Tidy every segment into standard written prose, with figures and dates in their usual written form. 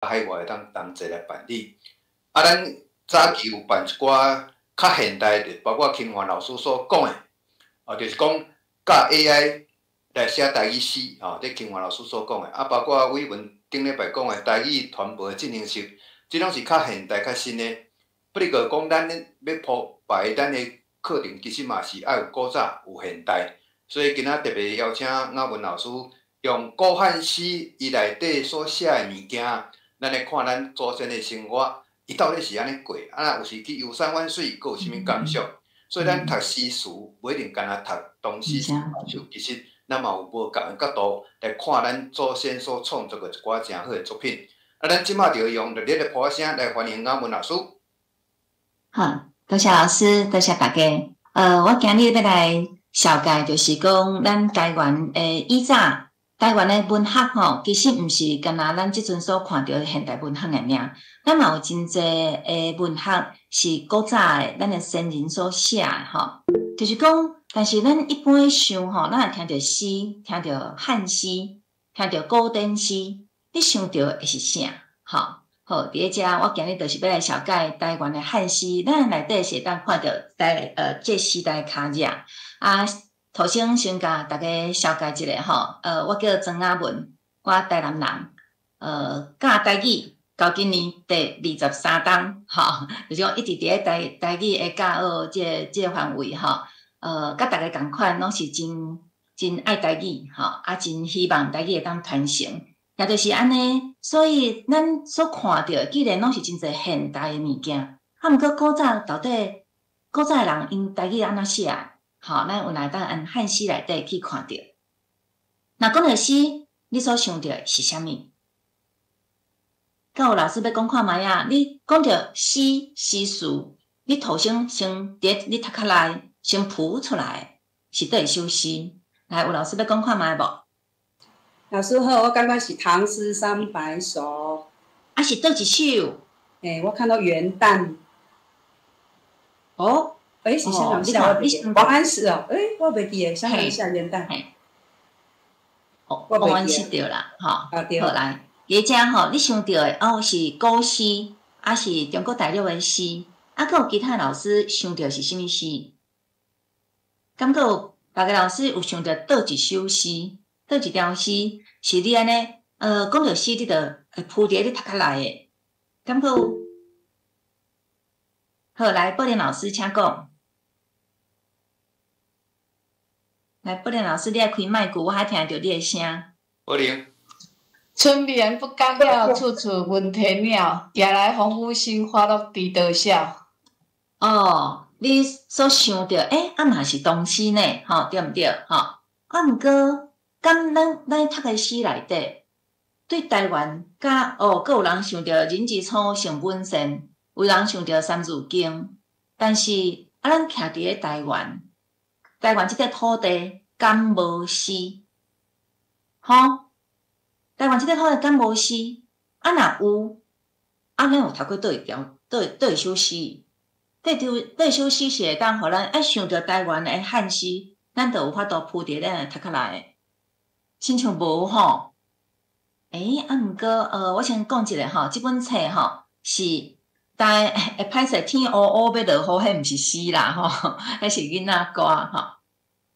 海外当同齐来办理。啊，咱早期有办一寡较现代的，包括清华老师所讲的，就是讲教 AI 来写台语诗，这清华老师所讲的，啊，包括伟文顶礼拜讲的台语传播进行式，这拢是较现代、较新的。不哩个讲，咱要铺排咱的课程，其实嘛是要有古早有现代，所以今仔特别邀请雅文老师用古汉诗伊内底所写的物件，咱来看咱祖先的生活，伊到底是安尼过，啊，有时去游山玩水，佫有啥物感想？所以咱读诗词，不一定干那读唐诗三百首，其实咱嘛有无共的角度来看咱祖先所创作的一寡真好的作品。啊，咱即马就用热烈的鼓声来欢迎雅文老师。好，多谢老师，多谢大家。我今日要来绍介，就是讲咱台湾以早台湾的文学吼，其实毋是干那咱即阵所看到的现代文学的尔，咱嘛有真侪文学是古早的咱的先人所写的吼，就是讲，但是咱一般想吼，咱也听到诗，听到汉诗，听到古典诗，你想到会是啥？吼？好，第一只我今日就是要来绍介台湾的汉诗，咱内底是当看到这时代卡热啊。头先甲大家绍介一下吼，我叫庄雅文，我台南人，教台语到今年第23档，吼，就是讲一直伫咧台语的教学这范围吼，甲大家共款，拢是真爱台语吼，啊，真希望台语会当传承。也就是安尼，所以咱所看到，既然拢是真侪现代的物件，毋过古早到底古早人因台语安怎写？吼，咱有来当按汉诗内底去看到。那讲到诗，你所想到的是啥物？甲有老师要讲看卖啊！你讲到诗词，你头先先伫你头壳内先浮出来是倒一首诗？来，有老师要讲看卖无？老师好，我感觉是《唐诗三百首》。啊，是倒一首？我看到元旦。哦，是香港下王安石哦。我袂记诶，香港下元旦。王安石对啦，吼。对。好来，第只吼，你想到诶是古诗，啊是中国大陆诶诗，啊，佮有其他老师想到是啥物诗？敢佮有别个老师有想到倒一首诗？倒一条诗是你安尼，讲到诗，你着会铺伫你头壳内诶，敢佮有？好，来，宝莲老师请讲。来，宝莲老师，你爱开麦克，我还听到你诶声。宝莲。春眠不觉晓，处处闻啼鸟。夜来风雨声，花落知多少。哦，你所想到，嘛是唐诗呢，吼，对毋对？吼，啊，毋过。敢咱读个诗内底，对台湾佮佮有人想到人之初性本善，有人想到三字经，但是咱徛伫咧台湾即块土地敢无诗？吼，台湾即块土地敢无诗？若有，咱有读过倒一首诗？倒一首诗是会当互咱想到台湾的汉诗，咱就有法度铺伫咱的头壳内。亲像无吼，毋过我先讲一下吼，即本册吼是会歹势天乌乌要落雨，迄毋是诗啦吼，迄是囡仔歌吼。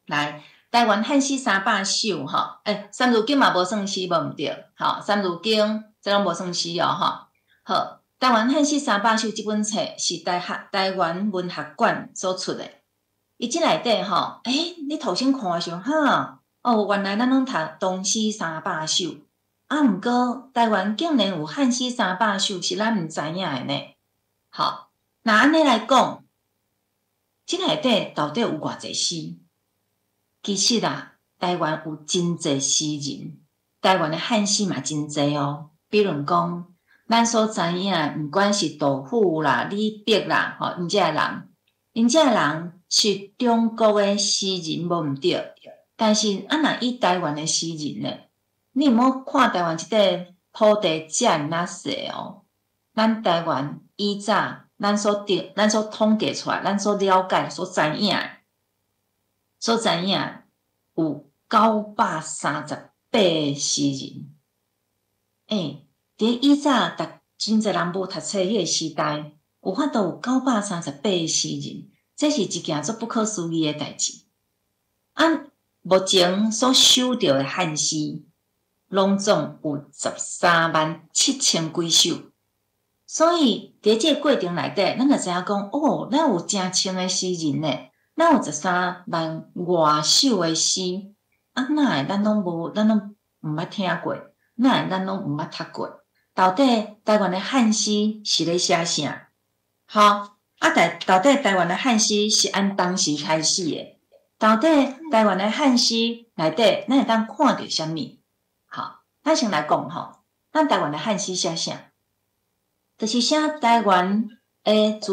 来，台湾汉诗300首吼，三字经嘛无算诗，无毋对，吼，三字经这拢无算诗哦吼。好，台湾汉诗300首即本册是台湾文学馆所出的，伊即内底吼，你头先看上哈。原来咱拢读唐诗300首，毋过台湾竟然有汉诗300首，是咱毋知影的呢。好，那安尼来讲，即内底到底有偌济诗？其实台湾有真济诗人，台湾的汉诗嘛真济哦。比如讲，咱所知影，毋管是杜甫啦、李白啦，因遮人是中国的诗人，无毋对。但是，若以台湾的诗人呢，你毋好看台湾即块土地遮尔细哦。咱台湾以早，咱所统计出来，咱所了解、所知影有938个诗人。伫以早真侪人无读册迄个时代，有法度有938个诗人，这是一件足不可思议诶代志。目前所收到诶汉诗，拢总有137000几首。所以伫即个过程内底，咱就知影讲，哦，咱有诚清诶诗人呢，咱有13万外首诶诗，哪会咱拢毋捌听过，哪会咱拢毋捌读过？到底台湾诶汉诗是咧写啥？好，到底台湾诶汉诗是按当时开始诶？到底台湾诶汉诗内底，咱会当看到啥物？好，咱先来讲吼，咱台湾诶汉诗写啥？就是写台湾诶自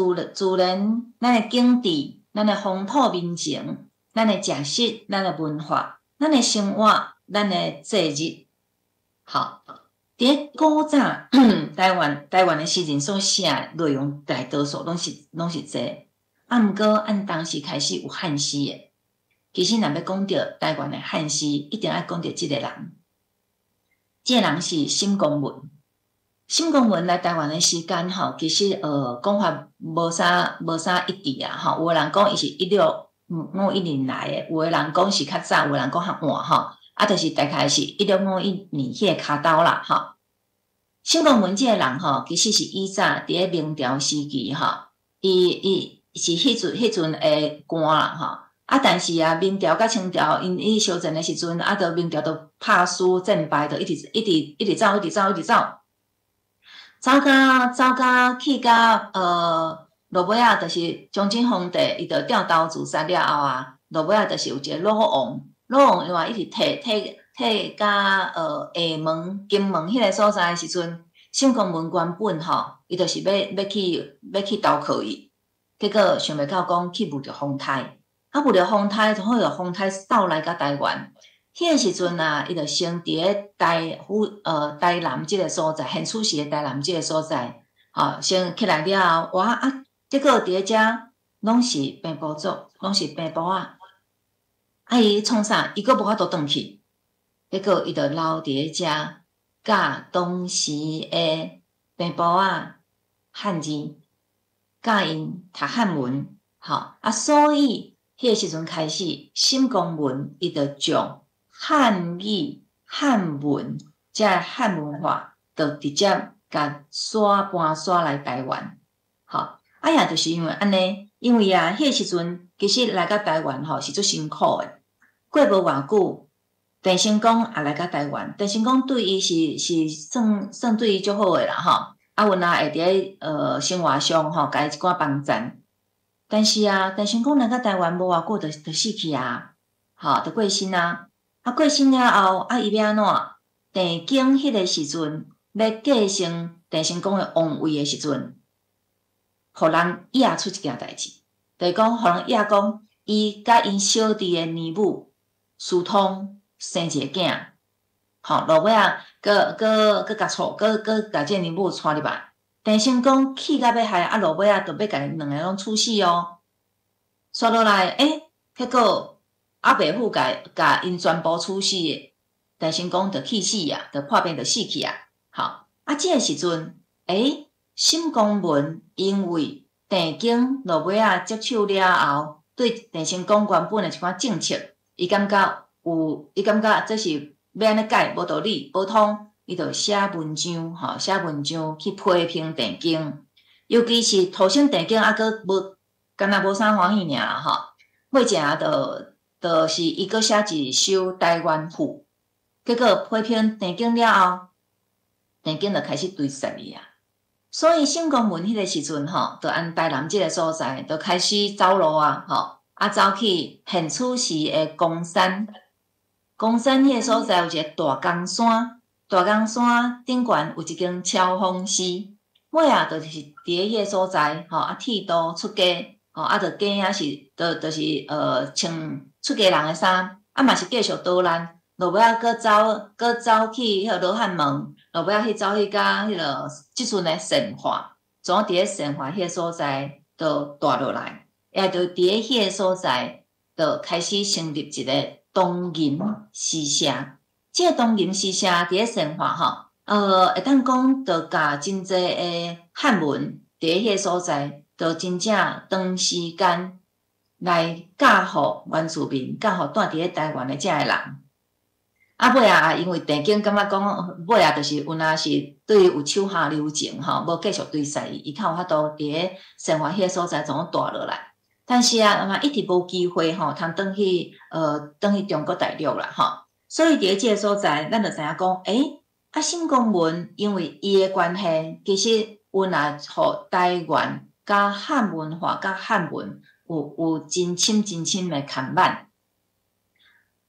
然，咱诶景致，咱诶风土民情，咱诶食食，咱诶文化，咱诶生活，咱诶节日。好，伫古早台湾诶诗人所写内容，大多数拢是这。毋过按当时开始有汉诗诶。其实，若要讲到台湾诶汉诗，一定要讲到即个人。即个人是沈公文。沈公文来台湾诶时间吼，其实讲法无啥一致啊吼。有诶人讲伊是1651年来诶，有诶人讲是较早，有诶人讲较晚吼。就是大概是1651年迄个骹兜啦吼。沈公文即个人吼，其实是以早伫咧明朝时期吼，伊是迄阵诶官啦吼。但是明朝甲清朝因相争的时阵，就明朝就拍输战败，就一直走，走到去到落尾就是崇祯皇帝，伊就掉刀自杀了后落尾就是有一个老王因为一直摕甲下门金门迄个所在的时阵，沈公文原本吼，伊就是要去投靠伊，结果想袂到讲去遇着风台。遇着风台，就好有风台扫来到台湾。迄个时阵伊就先伫咧台南即个所在，现处是台南即个所在，先起来了后，结果伫咧遮拢是平埔族，拢是平埔仔。伊创啥？伊阁无法度转去，结果伊就留伫咧遮，教当时诶平埔仔汉字，教因读汉文，所以。迄个时阵开始，沈公文伊就将汉语、汉文，即个汉文化，就直接甲搬来台湾。也就是因为安尼，因为迄个时阵其实来到台湾是足辛苦诶。过无偌久，郑成功也来到台湾，郑成功对伊是算对伊足好诶啦阮会伫咧生活上甲伊一寡帮赞。但是郑成功来到台湾无偌久就死去就过身过身了后伊要安怎？郑经迄个时阵要继承郑成功的王位的时阵，互人惹出一件代志，就是讲互人惹讲伊甲因小弟的儿母私通生一个囝，落尾佮甲错，佮甲即个儿母娶入来。郑成功气到要害，落尾就要甲因两个拢处死哦。刷落来，结果伯父甲因全部处死的，郑成功就气死就破病就死去即个时阵，沈公文因为郑经落尾接手了后，对郑成功原本的一寡政策，伊感觉这是要安尼改无道理无通。伊就写文章去批评郑经，尤其是土生郑经佫敢若无啥欢喜尔尾正就是伊佫写一首台湾赋，结果批评郑经了后，郑经就开始追杀伊所以沈公文迄个时阵就按台南即个所在，就开始走路走去现处市的公山。公山迄个所在有一个大公山。大公山顶悬有一间超风寺，尾就是伫咧迄个所在，剃度出家，就假是就是穿出家人的衫，嘛是继续导览，落尾佫走去迄个罗汉门，落尾去走去甲迄个即阵的神化，总伫咧神化迄个所在，就住落来，也就伫咧迄个所在，就开始成立一个东吟诗社。即个东吟诗社伫咧生活会当讲着甲真济诶汉文伫迄个所在，着真正长时间来教互原住民，教互住伫咧台湾诶遮诶人。啊，尾啊，因为地景感觉讲，尾啊，就是有若是对有手下留情吼，无继续追杀伊，伊较有法度伫咧生活迄个所在总住落来。但是啊，嘛一直无机会吼，通转去中国大陆啦吼。所以伫咧即个所在，咱就知影讲，新公文因为伊诶关系，其实有若互台湾甲汉文化甲汉文有真深诶牵绊。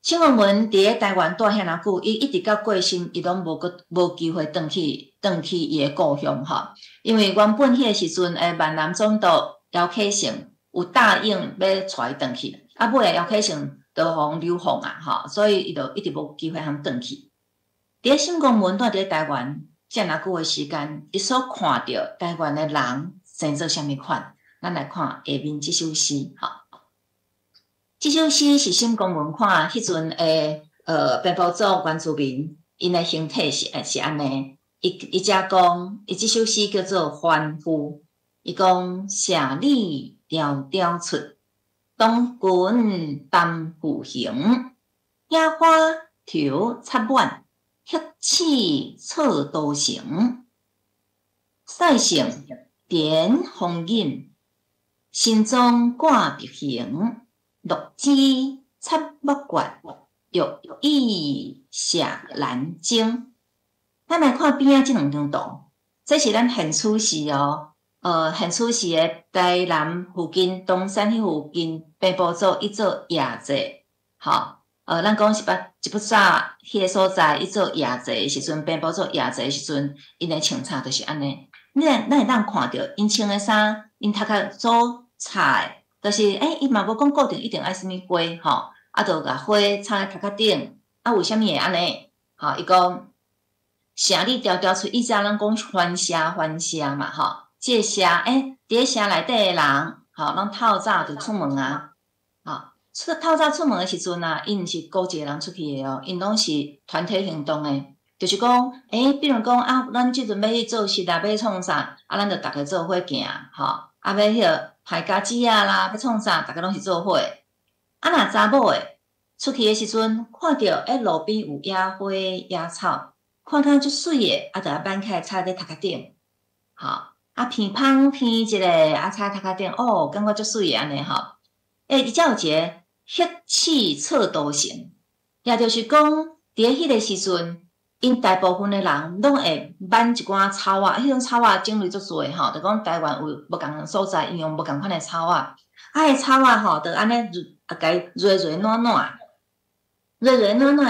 新公文伫咧台湾住遐久，伊一直到过身，伊拢无机会转去伊诶故乡吼。因为原本迄个时阵诶，闽南总督姚启成有答应要带伊转去，啊，尾啊姚启成就互流放啊吼，所以伊就一直无机会通转去。伫咧新公文住伫咧台湾遮若久诶时间，伊所看到台湾诶人生做啥物款，咱来看下面即首诗吼。即首诗是新公文看迄阵诶北部族原住民，因诶形体是安尼。伊遮讲，伊即首诗叫做《欢呼》。伊讲：舍里迢迢出，东郡担负行。野花头插满，血气错都成。赛成点风影，心中挂别行。落枝插木冠，欲意下兰经。咱来看边仔即两张图，这是咱现处市哦。现处市诶台南附近、东山迄附近，北部族伊做夜祭，吼。咱讲是一不早迄个所在，伊做夜祭诶时阵，北部族夜祭诶时阵，因诶穿插就是安尼。咱会当看到因穿诶衫，因头壳做菜。就是伊嘛无讲固定一定爱啥物花吼，啊，就甲花插咧头壳顶，啊，为虾米会安尼？吼，伊讲城里迢迢出，以前咱讲番社嘛吼，即个社伫咧社内底诶人，吼，拢透早就出门啊，吼，透早出门诶时阵啊，因毋是孤一个人出去诶哦，因拢是团体行动诶，就是讲，比如讲啊，咱即阵要去做事啊，要创啥，啊，咱就逐个做伙行，吼，啊，要迄个。派家姊啊啦，要创啥，大家拢是做伙。啊，若查某诶出去诶时阵，看到路边有野花野草，看甲足水诶，啊，就挽起来插伫头壳顶，吼，啊，偏芳偏一个，啊，插头壳顶，哦，感觉足水诶安尼吼。伊才有一个血气错都成，也就是讲，伫咧迄个时阵。因大部分诶人拢会挽一寡草仔，迄种草仔种类足多吼，就讲台湾有无共所在，因用无共款诶草仔，啊，迄草仔吼，就安尼甲伊软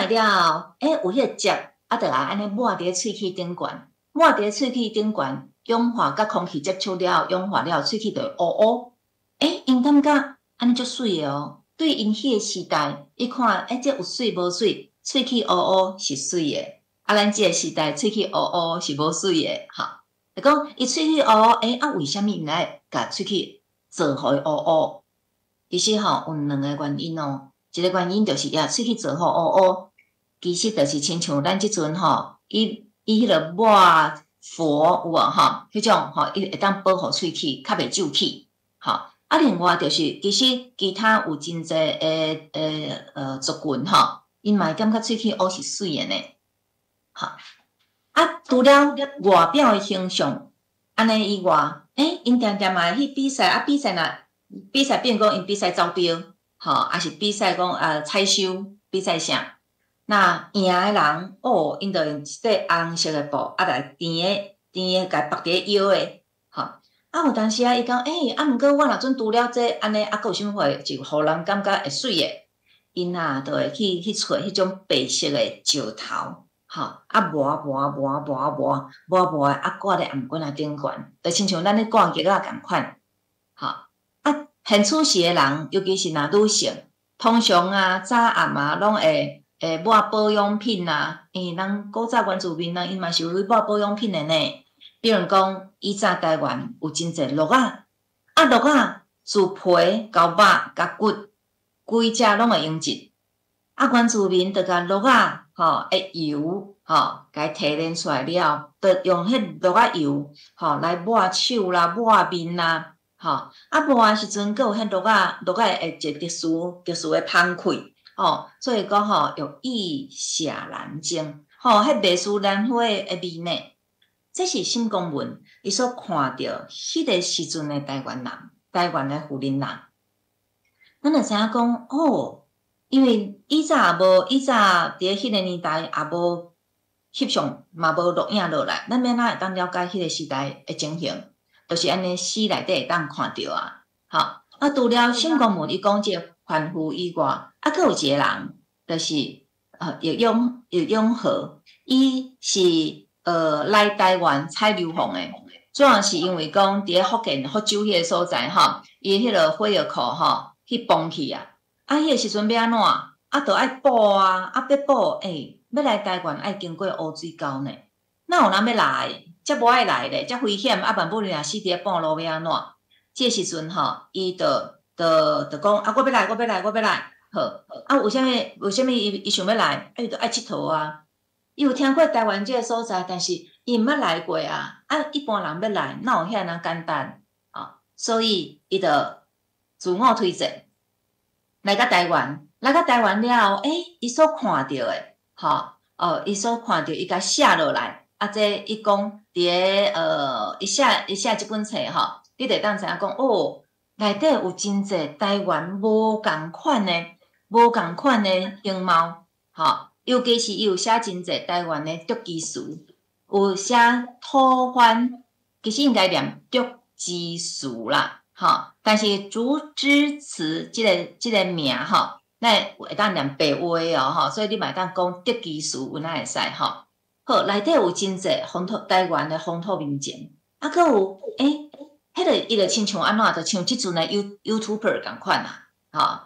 了，有迄个汁，啊，就安尼抹伫咧喙齿顶悬，抹伫咧喙齿顶悬，氧化甲空气接触了，氧化了，喙齿就会乌。因感觉安尼足水诶哦，对因迄个时代，伊看这有水无水，喙齿乌是水诶。啊，咱即个时代喙齿乌是无水诶，吼。就讲伊喙齿乌，为虾米毋来甲喙齿做互伊乌？其实吼有两个原因哦。一个原因就是喙齿做互乌，其实就是亲像咱即阵吼，伊迄个抹佛有无吼？迄种吼，伊会当保护喙齿，较袂皱起，吼。啊，另外就是其实其他有真济族群吼，因嘛会感觉喙齿乌是水诶呢。吼，啊，除了外表诶形象，安尼以外，因定定嘛会去比赛，比赛变讲因比赛招标，吼，还是比赛讲采收比赛啥？那赢诶人，因着用一块红色诶布，啊来甜诶，甲绑伫咧腰诶，吼，啊有当时伊讲，毋过我若准除了这安尼，佫有啥物货，就互人感觉会水诶，因就会去找迄种白色诶石头。吼，啊磨啊，挂咧红棍仔顶悬，就亲像咱咧挂结仔共款。吼，啊，现处时诶人，尤其是若女性，通常早暗拢会抹保养品咱古早原住民因嘛是有抹保养品诶呢。比如讲，以前台湾有真侪鹿仔，鹿仔自皮到肉甲骨，规只拢会用尽。原住民就甲鹿仔的油，甲伊提炼出来了，着用迄落啊油，来抹手啦、抹面啦，抹的时阵，佫有迄落啊会一特殊的芳气，所以讲有意下兰精，迄袂输兰花的味呢。这是沈公文伊所看到迄个时阵的台湾人，台湾的福林人，咱就知影讲因为以前伫咧迄个年代也无翕相，嘛无录影落来，咱免哪会当了解迄个时代的情形，就是安尼诗内底会当看到啊。除了沈公文伊讲即个凡夫以外，佫有一个人，就是易永和，伊是来台湾采硫磺诶，主要是因为讲伫咧福州迄个所在伊迄个火药库去崩去啊，迄个时阵要安怎？着爱补啊，要补要来台湾爱经过乌水沟呢，哪有人要来？则无爱来咧，则危险，万不若死伫咧半路要安怎？即个时阵伊着讲我要来，好，为什么伊想要来？伊着爱佚佗啊。伊有听过台湾即个所在，但是伊毋捌来过啊。一般人要来，哪有遐尔简单？所以伊就自我推荐来到台湾。来到台湾了后，伊所看到的，伊所看到，伊甲写落来。这伊讲伫咧伊写即本册你得当知影讲内底有真侪台湾无共款的形貌，尤其是伊有写真侪台湾的竹枝词，有写土番，其实应该念竹枝词啦，但是竹枝词即个名咱会当念白话所以你嘛会当讲竹枝词，有哪会使好，内底有真侪台湾的风土民情，佫有迄个伊就亲像安怎？就像即阵的 YouTuber 共款啦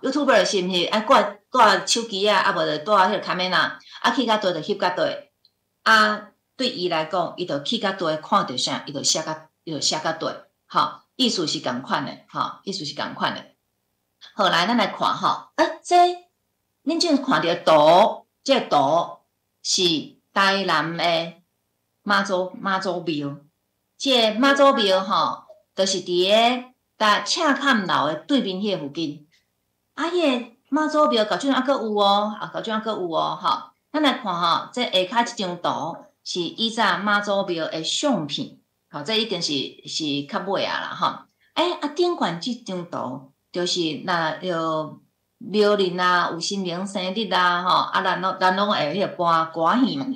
，YouTuber 是毋是爱带手机啊？无就带迄个卡面啊，去甲倒就翕甲倒。对伊来讲，伊就去甲倒，看到啥，伊就写甲倒。意思是共款的，意思是共款的。好，来咱来看恁即看到图，即个图是台南的妈祖庙，即个妈祖庙就是伫咧赤坎楼的对面迄个附近。迄个妈祖庙高种佫有高种佫有咱来看这下骹即张图是以前妈祖庙的相片，这已经是较尾啦顶悬即张图就是若庙里有新年生日咱拢会迄个搬歌戏嘛。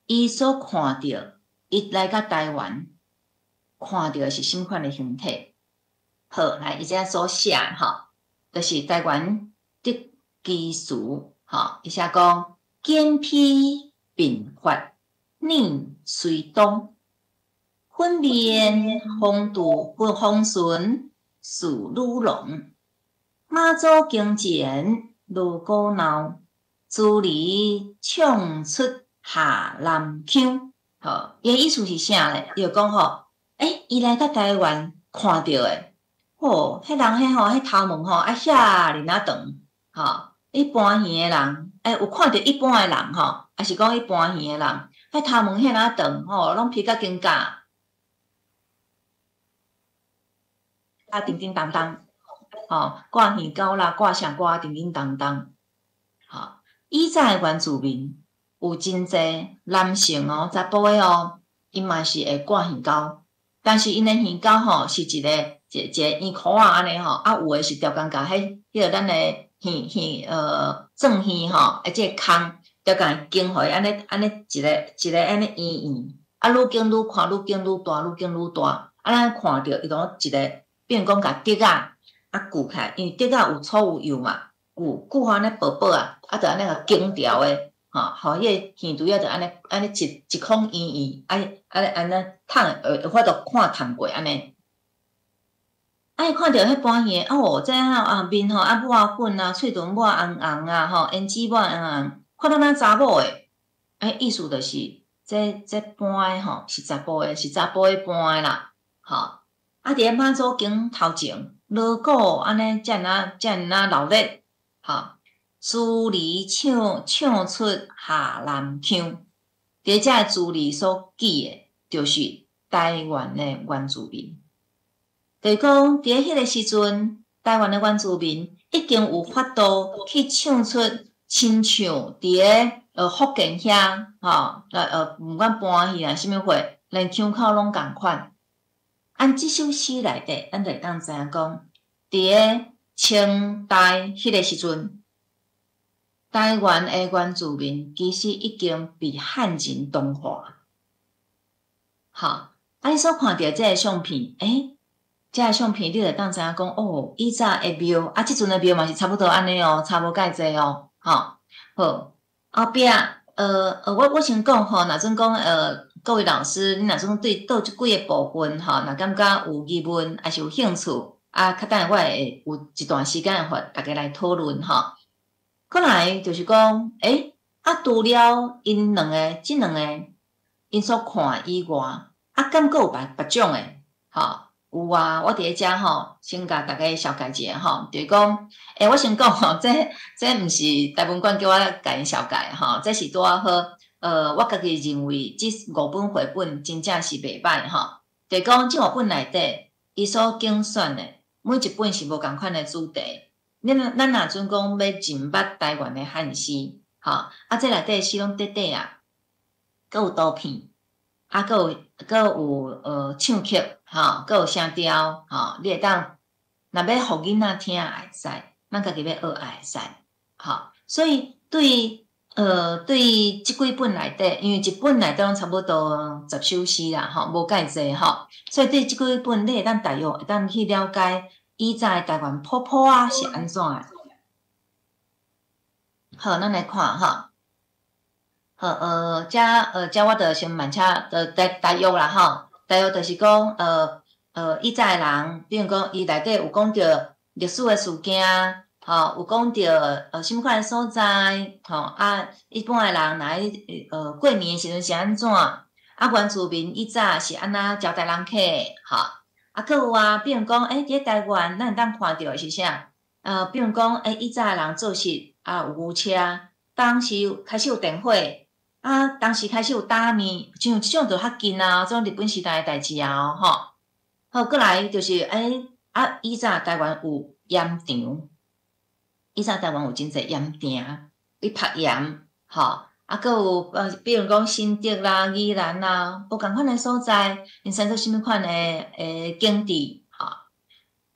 伊所看到，伊来到台湾。看到的是什款的形体？好，来，伊遮所写就是台湾竹枝词伊写讲剑披鬓发逆随东，粉面风度风顺似女郎，妈祖经前如鼓闹，珠离唱出下南腔。伊意思是啥咧？伊就讲伊来到台湾看到的，迄人迄头毛爱遐尔长，一般耳的人，有看到一般的人还是讲一般耳的人，迄头毛遐尔长拢披甲金甲，叮叮当当，挂耳钩啦，挂啥挂叮叮当当，以前的原住民有真侪男性查甫的伊嘛是会挂耳钩。但是因的耳钩是一个圆箍安尼有诶是条工甲迄个咱诶正耳即个空条甲经互伊安尼一个安尼圆，愈经愈看愈经愈大，愈经愈大，咱看着伊拢一个变讲甲竹锯起来，因为竹有粗有幼嘛，锯安尼薄薄就安尼个经条诶。互迄个耳垂就安尼一孔圆，安尼透有法度看过安尼。伊看到迄般耳，这面抹粉喙唇抹红红胭脂抹红红，看到咱查某诶，意思就是这般诶是查甫诶，是查甫诶般诶啦，伫咧妈祖经头前锣鼓安尼遮尔闹热，朱梨唱出下南腔。伫遮字字所记的，就是台湾的原住民。就是讲，伫迄个时阵，台湾的原住民已经有法度去唱出亲像伫个福建遐，毋管搬去啊，啥物货，连腔口拢共款。按即首诗内底，咱就会当知影讲，伫个清代迄个时阵，台湾的原住民其实已经被汉人同化。你所看到这个相片，这个相片你就当知影讲，哦，以前的庙，即阵的庙嘛是差不多安尼哦，差无介济哦，好，后壁，我先讲吼，若阵讲各位老师，你若种对倒即几个部分若感觉有疑问，还是有兴趣，较等下我会有一段时间会大家来讨论过来就是讲，除了因两个，即两个因所看以外，敢佫有别种诶，有啊，我伫咧遮先甲大家小解一下就是讲，我先讲这毋是台文馆叫我甲因小解这是拄好。我家己认为即5本绘本真正是袂歹就是讲即5本内底，伊所竞选的每一本是无共款的主题。咱若阵讲要认捌台湾的汉诗，这内底诗拢短短啊，佫有图片，佫有唱曲，佫有声调，你会当若要互囡仔听也会使，咱家己要学也会使，所以对即几本内底，因为一本内底拢差不多10首诗啦，无介济所以对即几本你会当大约会当去了解以前的台湾普普啊是安怎的。好，咱来看遮我著先慢车大约啦大约就是讲以前的人，比如讲伊内底有讲着历史的事件。有讲到什么款的所在，一般的人来过年的时阵是安怎？原住民以早是安怎招待人客？佫有比如讲，伫台湾咱会当看到的是啥？比如讲，以早的人做事有牛车，当时开始有电火，当时开始有打面，像即种就较近啊，种日本时代的代志啊好，过来就是以早台湾有盐场。以前台湾有真侪盐埕，去拍盐，佫有比如讲新竹啦、宜兰啦，无共款的所在，因产出什么款的景致，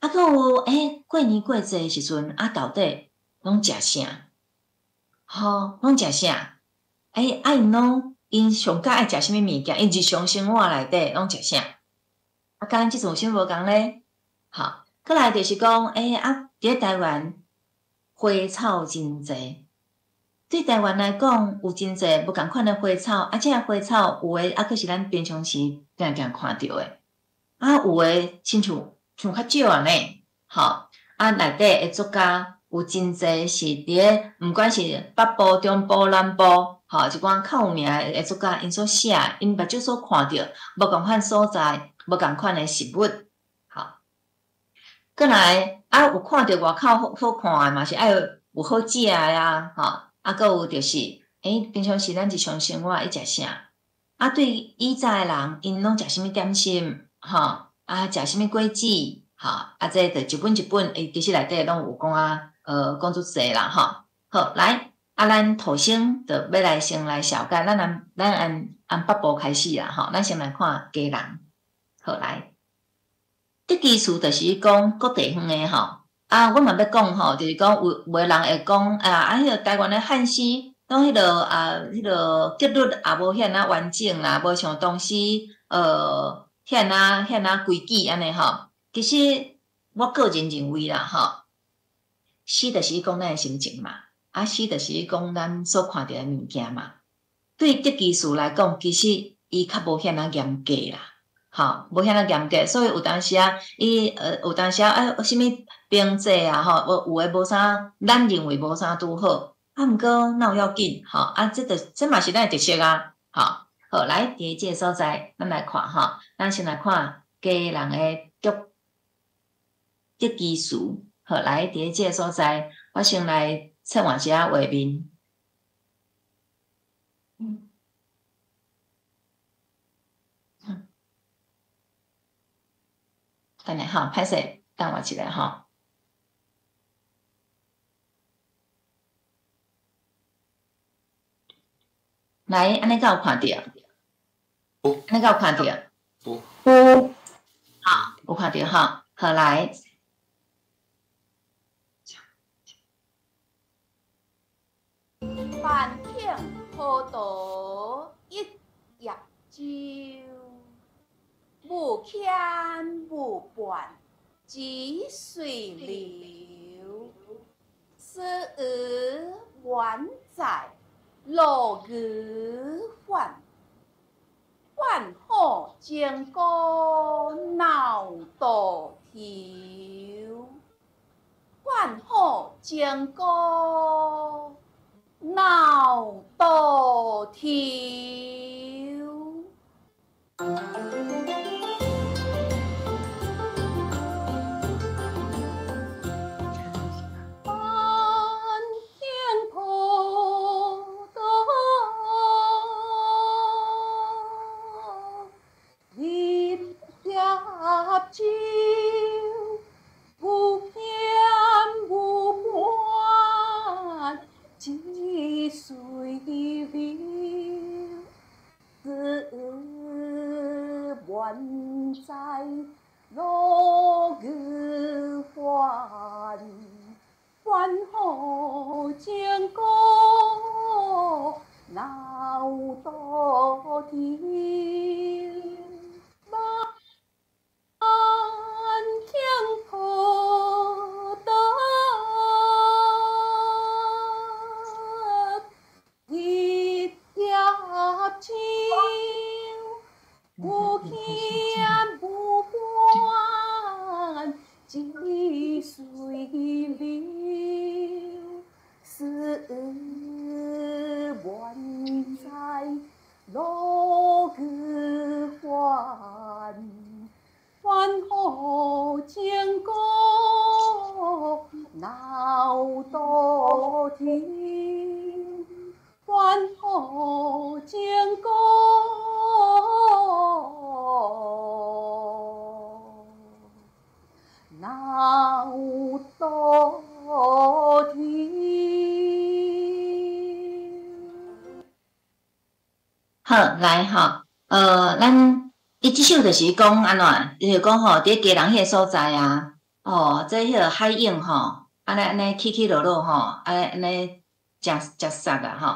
佫有过年过节的时阵，到底拢食啥？拢食啥？因上较爱食什么物件？因日常生活内底拢食啥？甲咱即阵有啥无共咧？过来就是讲，伫台湾。花草真济，对台湾来讲有真济无共款的花草，这花草有诶佫是咱平常时定定看到诶，有诶亲像较少安尼，内底诶作家有真济是伫毋管是北部、中部、南部，一寡较有名诶作家因所写，因目睭所看到无共款所在，无共款诶事物，过来。有看到外口好看诶，嘛是爱有好食诶啊，佫有就是，平常时咱日常生活伊食啥？对以前诶人，因拢食啥物点心？食啥物果子？这就一本一本，其实内底拢有讲足侪啦，好，来，咱土先就要来先来小解，咱按北部开始啦，咱先来看家人，好来。德基词就是讲各地方诶我嘛要讲就是讲有诶人会讲迄个台湾诶汉诗，拢迄个结律也无遐尔完整啦，无像当时遐尔规矩安尼其实我个人认为啦诗就是讲咱诶心情嘛，诗就是讲咱所看到诶物件嘛。对德基词来讲，其实伊较无遐尔严格啦。无遐尔严格，所以有当时有当时什物编制有诶无啥，咱认为无啥拄好，毋过哪有要紧这嘛是咱诶特色好，来第一个所在，咱来看咱先来看家人诶德基词，来第一个所在，我先来切换一下画面。等下哈，歹势，等我一下哈。来，安尼敢有看到？有。安尼敢有看到？有。有。好，有看到哈。好，来。繁景坡道一叶舟，无牵无伴只随流。思而远在路儿缓，缓好将歌闹渡头，缓好将歌闹渡头。在路儿缓，缓好将歌闹渡头。满天坡道一叶舟，无牵无伴只随流。思远在路儿缓，缓好将歌闹渡头，缓好将歌闹渡头。好，来哈，咱伊即首就是讲安怎，就是讲吼，伫家人迄个所在啊，哦，即迄个海影吼，安尼起起落落吼，安尼食杀啊吼，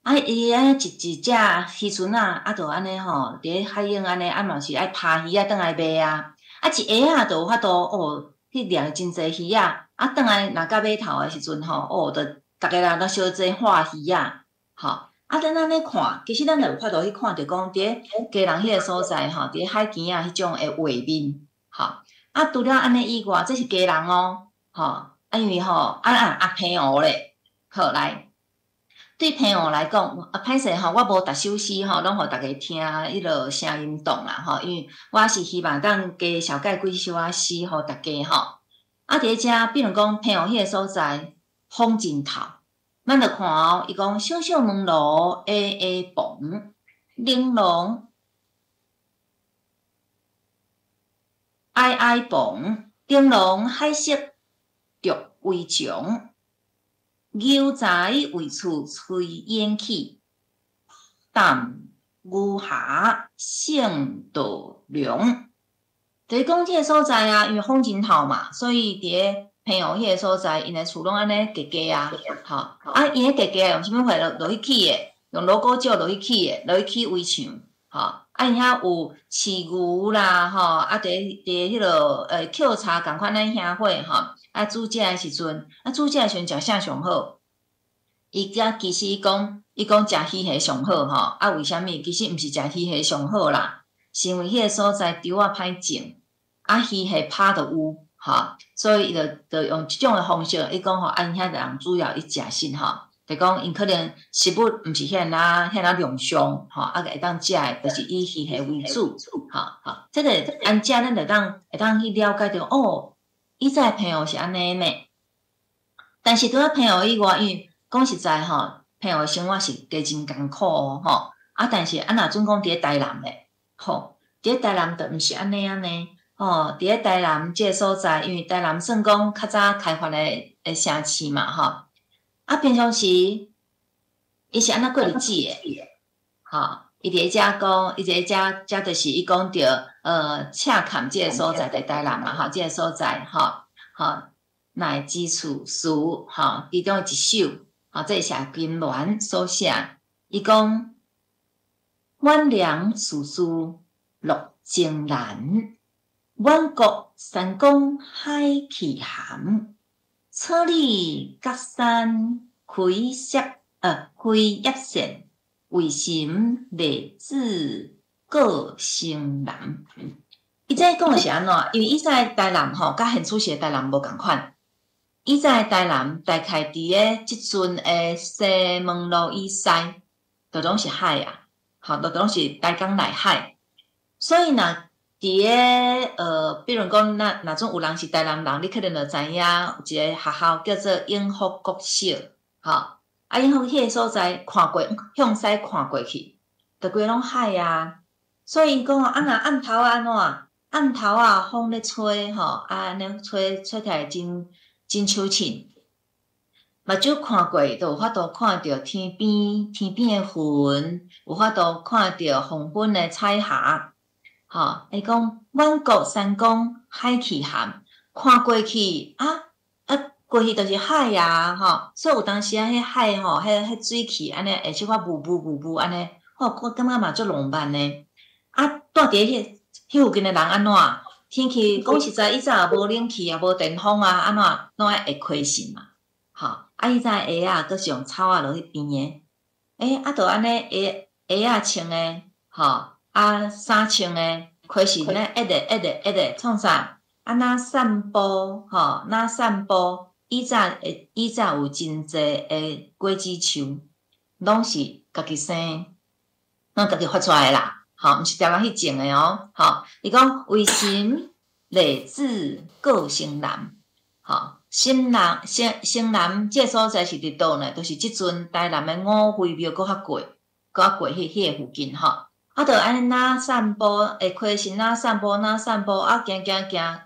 啊伊安尼一只渔船啊，啊，著安尼吼，伫海影安尼，啊嘛是爱拍鱼啊，转来卖啊，啊一下仔著有法度哦，去掠真侪鱼啊，啊转来若到码头的时阵吼，哦，著逐个人都小做画鱼啊，吼。啊，咱安尼看，其实咱就有法度去看着讲，伫家人迄个所在吼，伫海边啊，迄种诶画面，吼。啊，除了安尼以外，这是家人哦，吼。啊，因为吼，朋友咧，好来，对朋友来讲，歹势吼，我无逐首诗吼，拢互逐个听迄落声音档啦，吼。因为我是希望当加小解几首啊诗互大家吼。啊，伫遮，比如讲朋友迄个所在，风景头。咱着看哦，伊讲小小门路下下房，玲珑矮矮房，玲珑海色着围墙，牛仔为厝炊烟起，淡牛下胜道凉。就是讲即个所在啊，因为风景好嘛，所以伫朋友迄个所在，因诶厝拢安尼格格啊，吼，啊，因诶格格用啥物货落去起诶？用锣鼓石落去起诶，落去起围墙，吼，啊，因遐有饲牛啦，吼，啊，伫迄落抾茶共款咱兄伙吼，啊，煮食诶时阵，啊，煮食诶时阵食啥上好？伊遮其实伊讲食鱼虾上好吼，啊，为虾米？其实毋是食鱼虾上好啦，是因为迄个所在稻仔歹种，啊，鱼虾拍着有。吼，所以伊就用即种诶方式，伊讲吼，因遐人主要伊食甚吼，就讲因可能食物毋是遐量上，吼，啊会当食诶，就是以鱼虾为主，吼，这个安遮咱会当去了解着，哦，以前朋友是安尼呢，但是拄仔朋友以外，因为讲实在吼，朋友生活是加真艰苦哦，吼。啊，但是若准讲伫咧台南咧，吼，伫咧台南就毋是安尼，吼，伫咧台南即个所在，因为台南算讲较早开发诶城市嘛，吼。啊，平常时伊是安怎过日子诶？吼，伊伫咧遮讲，伊伫咧遮就是伊讲着赤坎即个所在伫台南嘛，吼，即个所在，吼，乃基础书，吼，其中一首，吼，这是谢金銮所写，伊讲。晚凉处处落江南，远国山公海气寒。车里隔山开叶线，为心立志过城南。伊这讲的是安怎？因为伊在台南吼，甲现出时台南无共款。伊在台南大概伫咧即阵诶西门路以西，就拢是海啊。好，都拢是台港内海，所以若伫咧比如讲，若种有人是台南人，你可能就知影有一个学校叫做永福国小，吼，啊永福迄个所在看过向西看过去，就规拢海啊，所以讲啊，若暗头安怎？暗头啊，风咧吹吼，啊安尼吹起来真秋凊。目睭看过，就有法度看到天边的云，有法度看到黄昏的彩霞。吼，伊讲远国山公海气寒，看过去过去就是海啊，吼，所以有当时啊，迄海吼，迄水气安尼会小可雾安尼，我感觉嘛足浪漫呢。啊，住伫迄附近的人安怎？天气讲实在，以前也无冷气，也无电风啊，安怎拢爱会亏心嘛，吼。啊！伊在鞋啊，佫是用草啊落去编诶，啊，着安尼鞋啊穿诶，吼，啊衫穿诶，开始咧一直创啥？啊，若散步，吼，若散步，以前有真济诶果子树，拢是家己生，拢家己发出来啦，吼，毋是条去种诶哦，吼。伊讲为心立志过城南，吼。城南即个所在是伫倒呢？就是即阵台南的五妃庙搁较过迄个附近吼。啊，着安尼哪散步，会开心哪散步，啊，行，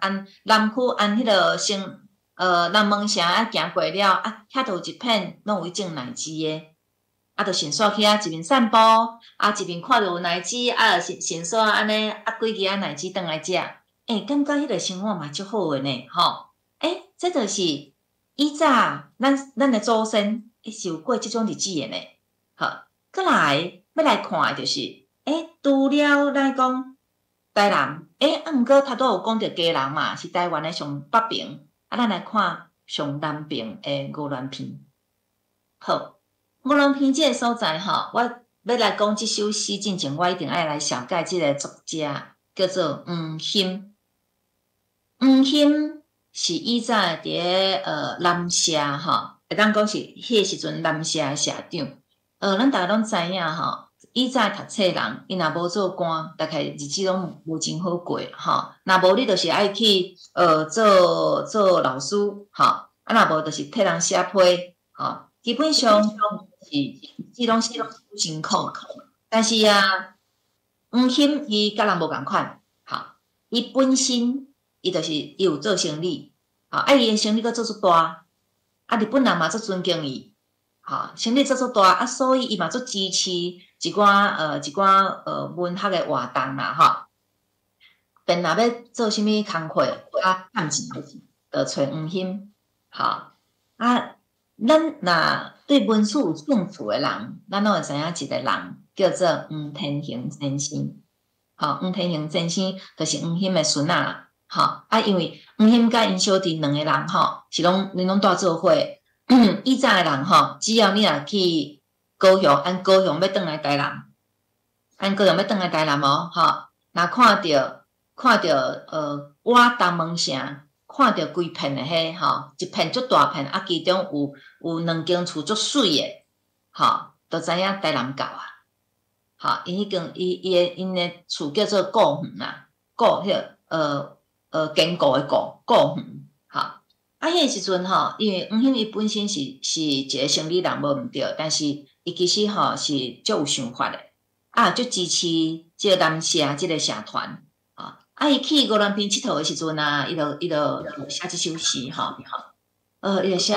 按南区按迄个南门城啊，行过了啊，遐着有一片拢有种奶枝的，啊，着先煞去啊，一面散步，啊，一面看着有奶枝，啊，先煞安尼啊，几支啊奶枝转来食，感觉迄个生活嘛足好诶呢，吼。这就是以早咱的祖先是有过即种日子的呢。好，再来要来看的就是，除了咱讲台南，毋过头拄有讲到嘉南嘛，是台湾的上北边，啊，咱来看上南边的五峦片。好，五峦片即个所在吼，我要来讲即首诗之前，我一定爱来小解即个作者，叫做黄兴。黄兴是以前伫咧南社吼，会当讲是迄个时阵南社的社长。咱逐个拢知影吼，以前读册人，伊若无做官，大概日子拢无真好过吼。若无你就是爱去做老师吼，啊若无就是替人写批吼。基本上是拢是辛苦。但是啊，黄兴伊甲人无共款，吼，伊本身。伊就是伊有做生意，伊诶生意阁做出大，日本人嘛足尊敬伊，生意做出大，所以伊嘛足支持一寡文学诶活动啦，吼。便若要做啥物工课趁钱，就找黄兴，咱若对文史有兴趣诶人，咱拢会知影一个人叫做黄天行先生，黄天行先生就是黄兴诶孙仔啦。因为黄兴甲因小弟两个人是拢住做伙。以前的人只要你若去高雄，按高雄要转来台南，哦，若看到我东门城，看到规片的迄一片足大片，啊，其中有两间厝足水的，就知影台南到啊。因的厝叫做顾园啊，顾迄坚固的固园，迄个时阵吼，因为黄兴伊本身是一个生理人无毋对，但是伊其实吼是足有想法诶，足支持即个南社即个社团。伊去五兰坪佚佗诶时阵啊，伊就写即首诗吼，伊就写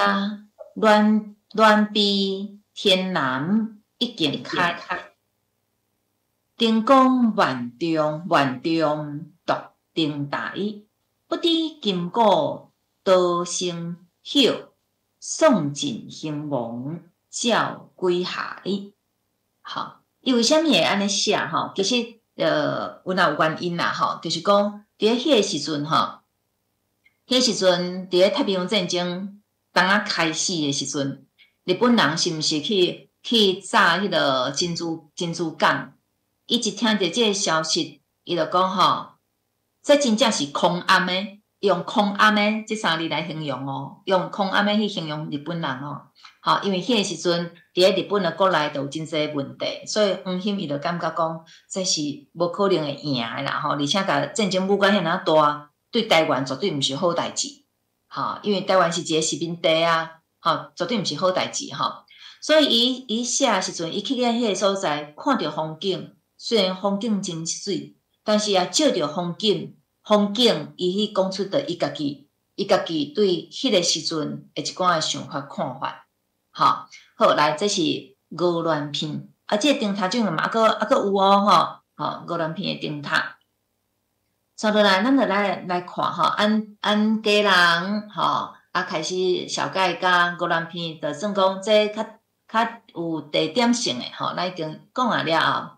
鸾碧天南一剪开，灯光万中独灯台，不知今古多生晓，送尽兴亡照归海。好，伊为虾米会安尼写吼？其实有原因啦吼，就是讲伫迄个时阵吼，迄时阵伫咧太平洋战争刚啊开始诶时阵，日本人是毋是去炸迄个珍珠港？伊一听着即个消息，伊就讲吼，这真正是空暗诶，用空暗诶即3字来形容哦，用空暗诶去形容日本人哦。好，因为迄个时阵，伫咧日本诶国内都有真侪问题，所以黄兴伊就感觉讲，这是无可能会赢诶啦吼，而且甲战争舞到遐尔大，对台湾绝对毋是好代志。吼，因为台湾是一个殖民地啊，吼，绝对毋是好代志吼。所以伊写诶时阵，伊去咧迄个所在，看着风景，虽然风景真水，但是也照着风景，伊去讲出着伊家己对迄个时阵诶一寡诶想法看法。好，来，这是五鸾片，即个灯塔种嘛，还佫有哦，五鸾片诶灯塔。接落来，咱就来看吼，按家人开始小解甲五鸾片，就算讲这较有地点性诶吼，咱已经讲啊了后，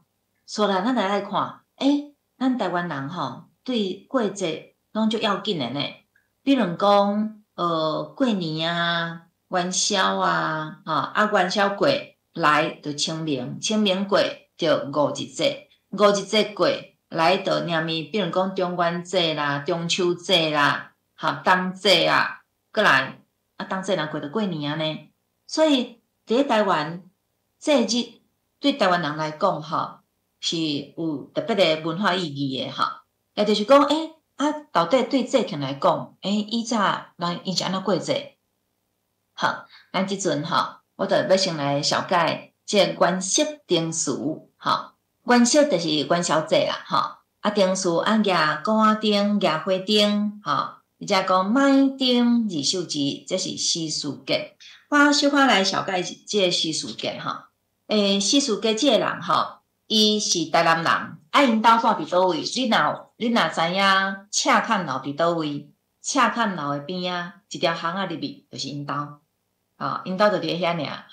所以咱就来看，咱台湾人对过节拢足要紧诶呢，比如讲过年啊。元宵啊，元宵过来就清明，清明过就五日节，五日节过来就念咪，比如讲中元节啦、中秋节啦、冬节啊，过来冬节若过就过年啊呢。所以伫台湾节日对台湾人来讲是有特别的文化意义的也就是讲到底对节庆来讲，以前人伊是安怎过节？好，咱即阵我就要先来小解即个元宵灯词。元宵就是元宵节啦，灯词举鼓灯、举花灯，而且讲买灯二手字，这是西事节。我小可来小解即个西事节西事节即个人伊是台南人，因兜住伫倒位？你若知影赤坎楼伫倒位？赤坎楼诶边啊，一条巷仔入面就是因兜。因兜就伫遐尔，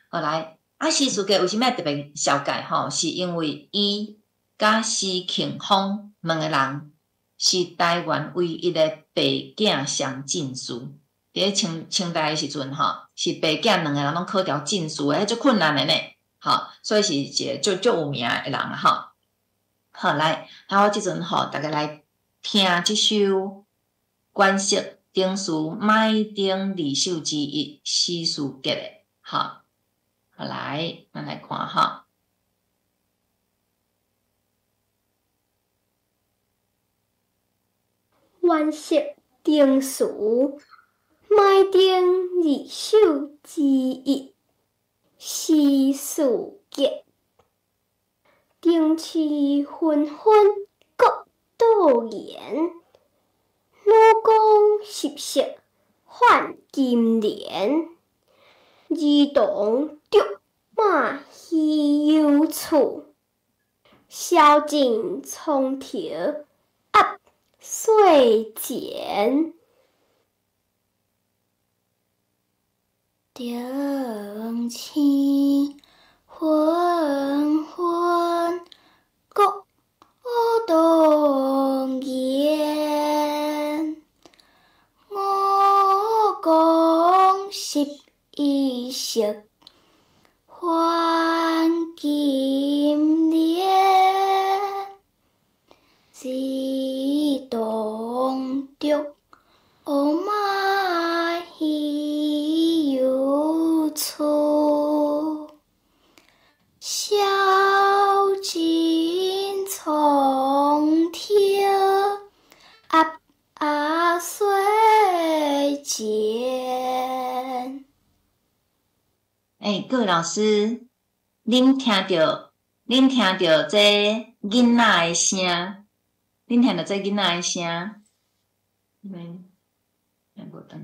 后来西事节为什么特别小解？是因为伊甲施庆丰两个人是台湾唯一的爸囝上进士。伫咧清代诶时阵，是爸囝两个人拢考调进士诶，足困难诶呢。所以是一个足有名诶人好，来，我即阵大家来听即首元宵灯词买灯二手之一西事节诶，好来，咱来看元宵灯词买灯二手之一西事节，灯市纷纷各倒言。女工十色换金莲，儿童竹马稀有处，宵禁葱条压岁钱。灯市纷纷各倒言。11色换金莲，儿童竹马稀有处，宵禁葱条压岁钱。各位老师，恁听到这囡仔的声，恁听到这囡仔的声，无转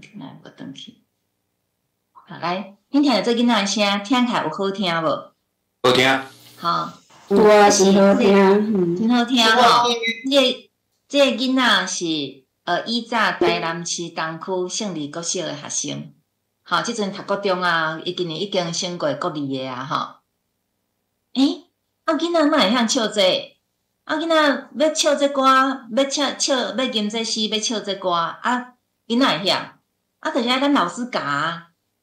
去，好来，恁听到这囡仔的声，听起来有好听无？好听。好，有啊，真好听，真好听吼。这个囡仔是以早台南市东区胜利国小的学生，吼，即阵读国中啊，伊今年已经升过国二的啊，吼。囡仔哪会晓唱这？囡仔要唱这歌，要吟这诗，要唱这歌，囡仔会晓，就是咱老师教，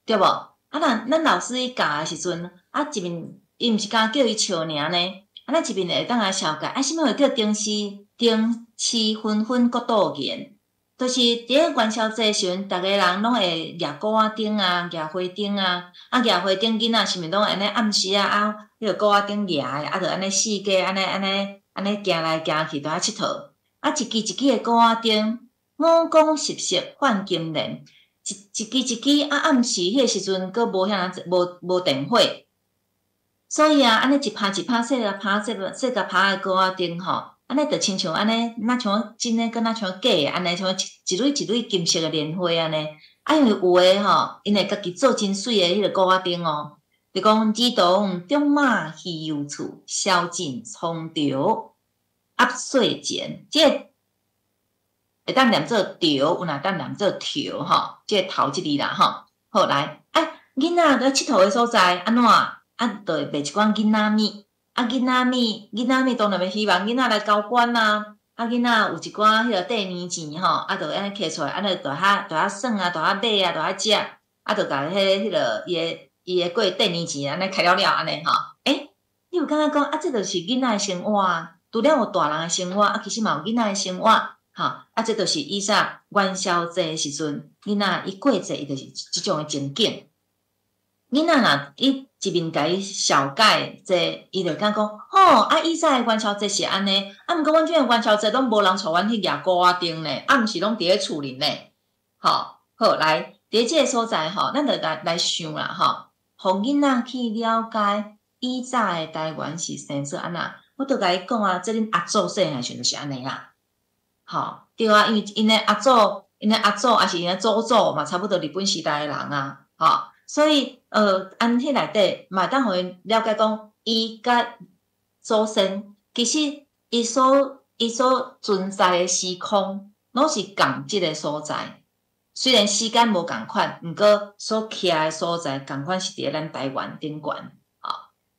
对无？咱老师伊教的时阵，一面伊毋是敢叫伊笑尔呢，咱一面会当来小解，啥物会叫丁氏纷纷国度言？就是伫咧元宵节时阵，逐个人拢会举鼓仔顶啊，举花灯啊，举花灯囡仔是毋是拢安尼暗时迄个鼓仔顶举诶，就安尼四界安尼行来行去，伫遐佚佗。一支一支诶鼓仔顶，五光十色泛金莲，一支暗时迄个时阵，佫无无电火，所以安尼一拍一拍细个拍诶鼓仔顶吼。安尼就亲像安尼，若像真诶，敢若像假诶，安尼像一蕊一蕊金色诶莲花安尼。因为有诶吼，因会家己做真水诶迄个鼓仔顶哦。就讲儿童中马戏游处，宵禁冲潮压岁钱，即个会当念做潮，有若当念做条吼，即个头一字啦吼。好来，囡仔伫佚佗诶所在安怎？就会卖一罐囡仔米。囡仔米当然要希望囡仔来交关啊！囡仔有一寡迄个过年钱吼，就安尼摕出来，安尼就遐算啊，就遐买啊，就遐食，就甲迄个伊诶过过年钱安尼开了安尼吼。你有感觉讲这就是囡仔诶生活啊？除了有大人诶生活，其实嘛有囡仔诶生活吼。这就是以前元宵节诶时阵，囡仔伊过节伊就是即种诶情景。囡仔若伊一面甲伊小解这，伊就讲以前诶元宵节是安尼，毋过阮即个元宵节拢无人带阮去举鼓仔顶呢，毋是拢伫咧厝里呢。好来，伫即个所在吼，咱就来想啦吼，互囡仔去了解以前诶台湾是生做安那。我著甲伊讲啊，即恁阿祖细汉时就是安尼啦。对啊，因为因诶阿祖，还是因诶祖祖嘛，差不多日本时代诶人啊，所以安迄内底嘛，当互因了解讲，伊甲祖先其实伊所存在诶时空，拢是共即个所在。虽然时间无共款，毋过所徛诶所在共款是伫咧咱台湾顶悬。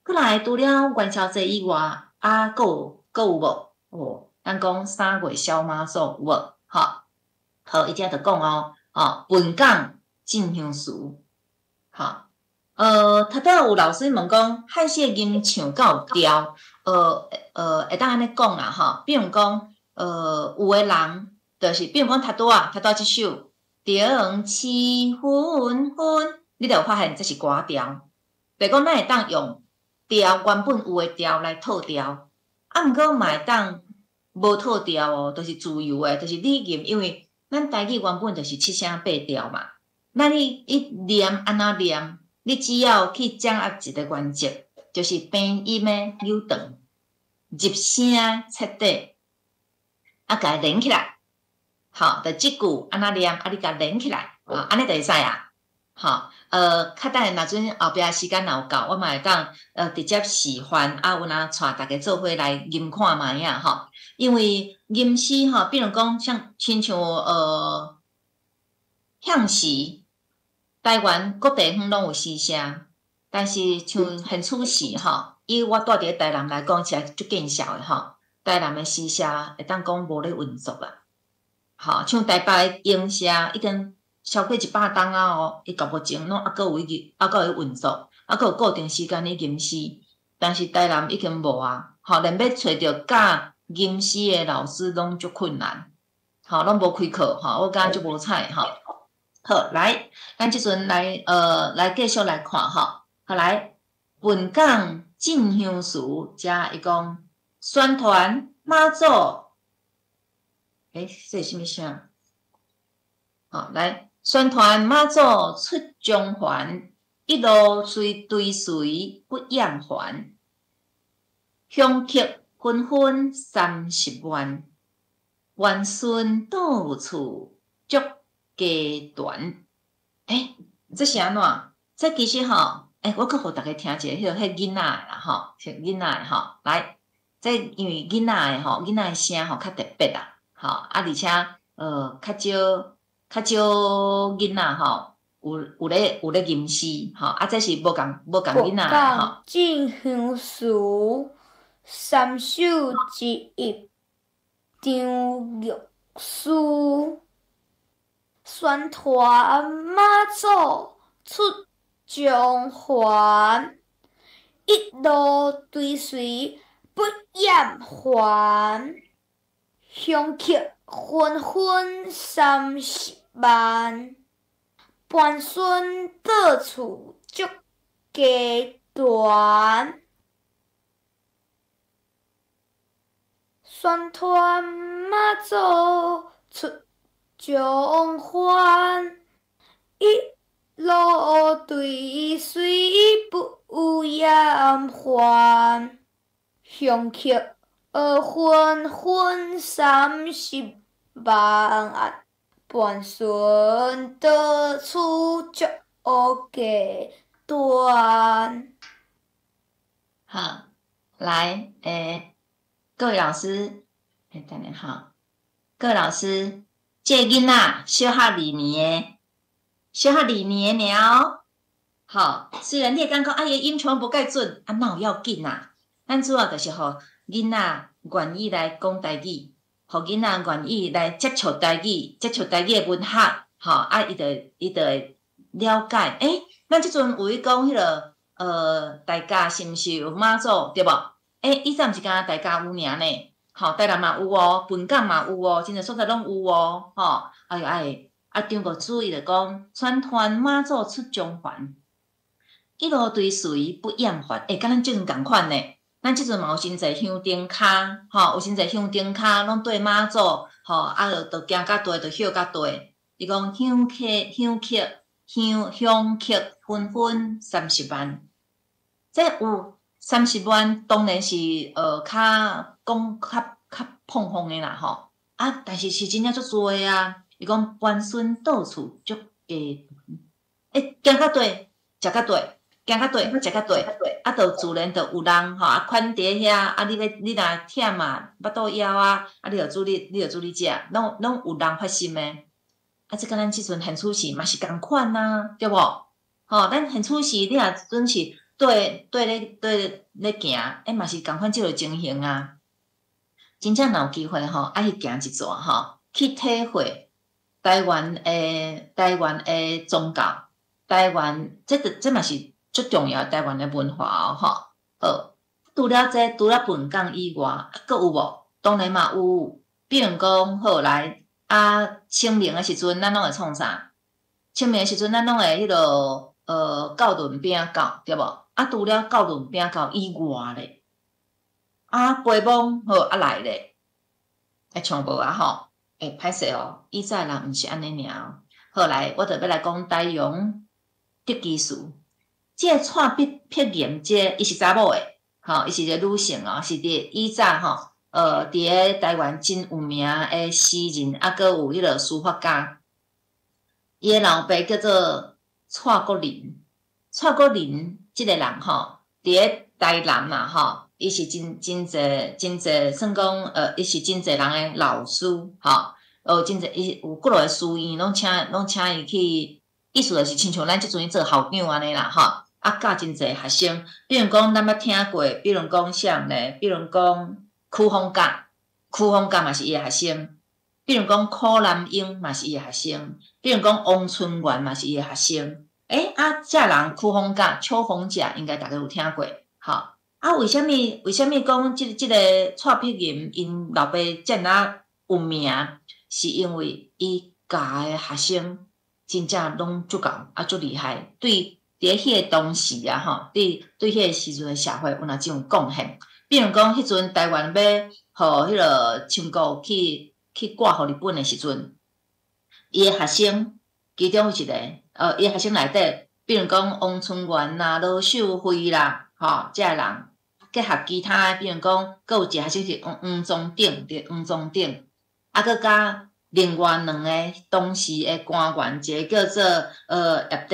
过来除了元宵节以外，佫有无？咱讲3月小妈祖有无？好，伊遮着讲本港进香词。头拄有老师问讲，汉式吟唱敢有调？会当安尼讲啦，比如讲，有诶人就是，比如讲头拄即首灯起昏昏，你就有发现这是歌调。白讲咱会当用调原本有诶调来套调，毋过嘛会当无套调哦，就是自由诶，就是你吟，因为咱台语原本就是7声8调嘛。那你念安怎念？你只要去掌握一个原则，就是平音的扭长、入声彻底，甲伊连起来。就即句安怎念？你甲连起来，安尼就会使啊。较等若阵后壁时间若有够，我嘛会当直接示范，有若带大家做伙来吟看卖啊。因为吟诗比如讲亲像向时。台湾各地方拢有诗社，但是像现处时以我住伫台南来讲，是足见效的台南的诗社会当讲无咧运作啦。像台北的英社已经超过100档啊伊到目前拢还佫有运作，还佫有固定时间咧吟诗，但是台南已经无啊。连要找着教吟诗的老师拢足困难，拢无开课我感觉足无彩好，来，咱即阵来继续来看好来，本港进香词，遮伊讲宣传妈祖，这是啥物声？来，宣传妈祖出中环，一路随追随不厌烦。乡客纷纷30万，元孙倒有厝足家团。这是安怎？这其实吼，我阁互大家听一下，迄囡仔的啦吼，是囡仔的吼。来，这因为囡仔的吼，囡仔的声吼较特别啦，吼而且较少囡仔吼有咧吟诗吼，这是无共囡仔的吼。进香书，3首一页，张玉书。宣传妈祖出中环，一路追随不厌烦。乡客纷纷30万，伴孙倒厝足家团。宣传妈祖出中环，一路追随不厌烦。乡客纷纷30万，伴孙倒厝足家团。好，来，各位老师，等下哈，各位老师。这囡仔小学2年，小学2年了。好，虽然你会感觉伊音全无介准，哪有要紧啊？咱主要就是互囡仔愿意来讲台语，互囡仔愿意来接触台语，接触台语的文学，吼，伊就会了解。咱即阵有伊讲迄个大家是毋是有妈祖对无？伊早毋是敢大家有尔呢？吼，台南嘛有哦，本港嘛有哦，真侪所在拢有哦，吼，张国主伊就讲，宣传妈祖出中环，一路追随不厌烦，甲咱即阵共款呢。咱即阵嘛有真侪香灯骹，吼，有真侪香灯骹拢对妈祖，吼，就行甲地，就歇甲地。伊讲乡客纷纷30万，这有30万，当然是较碰风的啦吼。但是是真正足多的啊。伊讲伴孙倒厝足家团，行到地，食到地，行到地，食到地，就自然就有人吼，款伫遐，你若忝啊，腹肚枵啊，你就煮你食，拢有人发心的。这甲咱即阵现处时嘛是共款啊，对无？吼，咱现处时你若准是对咧行，嘛是共款即个情形啊。真正若有机会吼，去行一逝吼，去体会台湾的宗教，台湾这嘛是最重要台湾的文化吼。好，除了本港以外，阁有无？当然嘛有，比如讲好来。清明的时阵，咱拢会创啥？清明的时阵，咱拢会迄落教轮饼糕，对无？除了教轮饼糕以外咧，陪忙好来咧，唱无吼，歹势哦，以前人毋是安尼尔哦。好来，我着要来讲台阳德基士，这个蔡碧莹，伊是查某诶，吼，伊是一个女性哦，是伫以前吼。伫咧台湾真有名诶诗人，阁有迄个书法家。伊诶老爸叫做蔡国林。蔡国林即个人吼，伫咧台南嘛吼，伊是真侪，算讲伊是真侪人诶老师吼，真侪伊有几落个书院拢请伊去，意思就是亲像咱即阵做校长安尼啦吼，教真侪学生，比如讲咱捌听过，比如讲啥咧，比如讲。曲风甲嘛是伊诶学生，比如讲柯南英嘛是伊诶学生，比如讲王春元嘛是伊诶学生。这人曲风甲、秋风甲应该大家有听过，吼。为什么讲即个蔡碧莹因老爸遮尔有名？是因为伊教诶学生真正拢足够足厉害，对伫迄个当时啊吼，对迄个时阵诶社会有哪种贡献？比如讲，迄阵台湾要互迄个清国去挂互日本的时阵，伊诶学生其中一个，伊诶学生内底比如讲王春元啦、罗秀辉啦，吼，遮个人结合其他诶，比如讲，佫有一个学生是黄宗鼎，黄宗鼎，啊，佫甲另外2个当时诶官员，一个叫做叶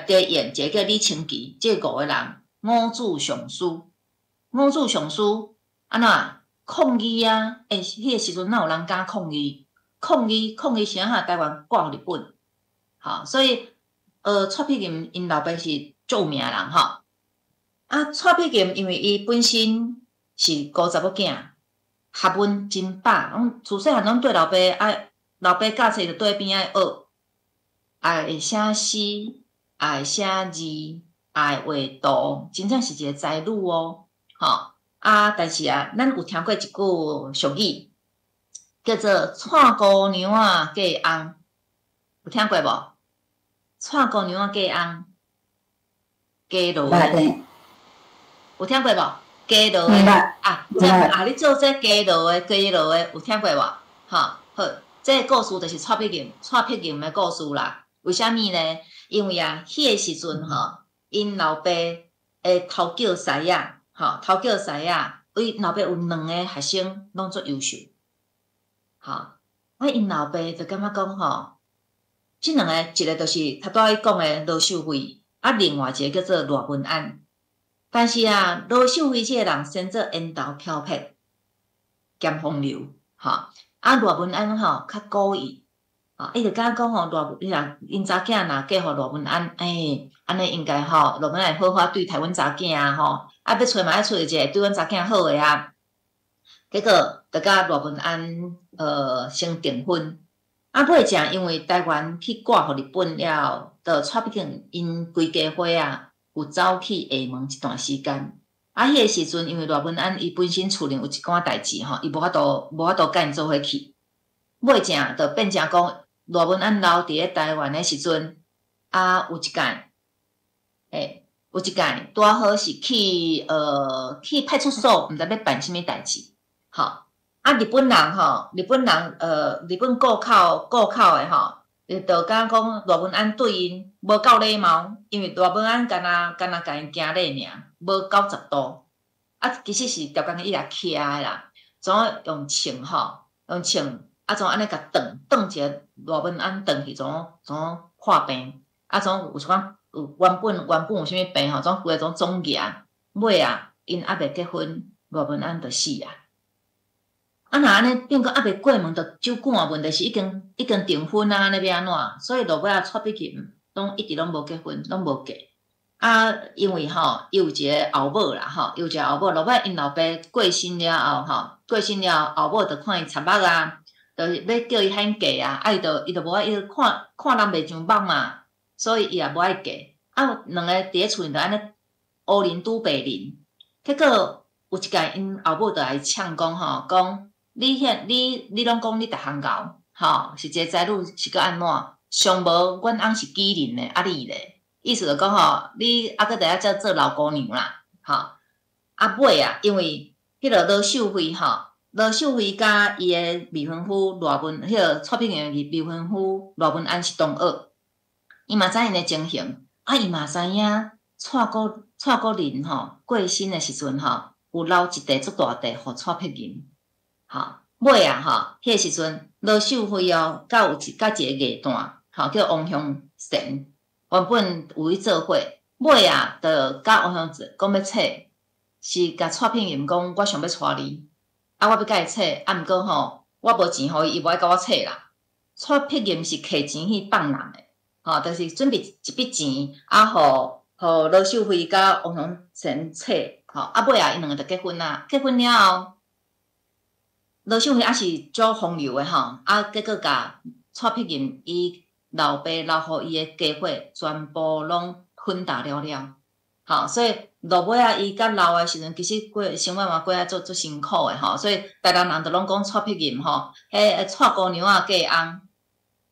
德燕，一个叫李清奇，即5个人五子上书，五子上书安怎抗议啊？迄个时阵哪有人敢抗议？抗议是啊，台湾挂日本，吼，所以蔡碧吟因老爸是著名人吼。啊，蔡碧吟因为伊本身是5查某囝，学问真饱，自细汉拢对老爸老爸教册就对边仔学，会写诗，会写字，会画图，真正是一个才女哦，吼。啊，但是啊，咱有听过一句俗语，叫做“蔡姑娘啊嫁翁”，有听过无？蔡姑娘啊嫁翁，嫁落诶，有听过无？嫁落诶啊，你做这嫁落诶，有听过无？好，这个故事就是蔡碧吟诶故事啦。为虾米呢？因为啊，迄个时阵吼，因老爸诶偷叫师仔。吼，偷叫师仔，伊老爸有2个学生拢足优秀，吼，啊，因老爸就感觉讲吼，即2个一个就是头拄伊讲诶罗秀辉，啊，另外一个叫做罗文安。但是啊，罗秀辉即个人先做缘投漂泊兼风流，吼，啊，罗文安吼较故意，吼，伊就敢讲吼，因查囝若嫁互罗文安，安尼应该吼，罗文安会好好对待阮查囝啊，吼。啊，要找嘛要找一个对阮查囝好诶啊，结果就甲罗文安先订婚。啊，尾正因为台湾去挂互日本了，就蔡碧吟因规家伙啊有走去厦门一段时间。啊，迄个时阵因为罗文安伊本身厝里有一寡代志吼，伊无法度甲因做伙去。尾正就变成讲罗文安留伫咧台湾诶时阵，啊有一届，有一届拄好是去派出所，毋知要办啥物代志，吼。啊，日本人日本顾口诶吼，就敢讲罗文安对因无够礼貌，因为罗文安敢若甲因行礼尔，无90度。啊，其实是条工伊来徛诶啦，怎用枪用枪，啊，怎安尼甲断一个罗文安断去，怎破病，啊，怎有一寡。原本有啥物病吼，总规个总牙，尾啊，因还袂结婚，罗文安就死啊。啊，若安尼变讲还袂过门，就酒馆问题是已经订婚啊，安尼要安怎？所以落尾啊，蔡碧吟拢一直拢无结婚，拢无嫁。啊，因为吼，伊有一个后母啦，吼，伊有一个后母，落尾因老爸过身了后，后母就看伊插目啊，就是要叫伊喊嫁啊，啊，伊就无爱，伊看人袂上目嘛。所以伊也无爱嫁，啊，2个伫咧厝里就安尼乌林拄白林，结果有一届因后母就来呛讲吼，讲你拢讲你逐项熬，吼，是一个才女是搁安怎？上无阮翁是机灵的，啊你咧，意思就讲吼，你还搁会晓做老姑娘啦，吼，啊尾啊，因为迄个罗秀辉吼，罗秀辉甲伊的未婚夫迄个蔡碧吟的未婚夫罗文安是同学。伊嘛知因的情形，啊，伊嘛知影蔡国林吼过身的时阵吼，有留一地足大地互蔡碧吟，吼，尾啊吼，迄个时阵罗秀辉哦，甲一个艺旦，吼叫王向贤，原本有去做伙，尾啊，就甲王向贤讲要找，是甲蔡碧吟讲，我想要娶你，啊，我要甲伊找，啊，毋过吼，我无钱互伊，伊无爱甲我找啦。蔡碧吟是摕钱去放人的。吼，就是准备一笔钱，啊，互罗秀辉甲王向贤找，吼，啊尾啊，因2个就结婚啦。结婚了后，罗秀辉也是足风流的吼，啊，结果甲蔡碧吟伊老爸留互伊的家伙全部拢混打了了，吼，所以落尾啊，伊甲老的时阵，其实生活嘛过啊足辛苦的吼，所以台南人就拢讲蔡碧吟吼，迄蔡姑娘啊嫁翁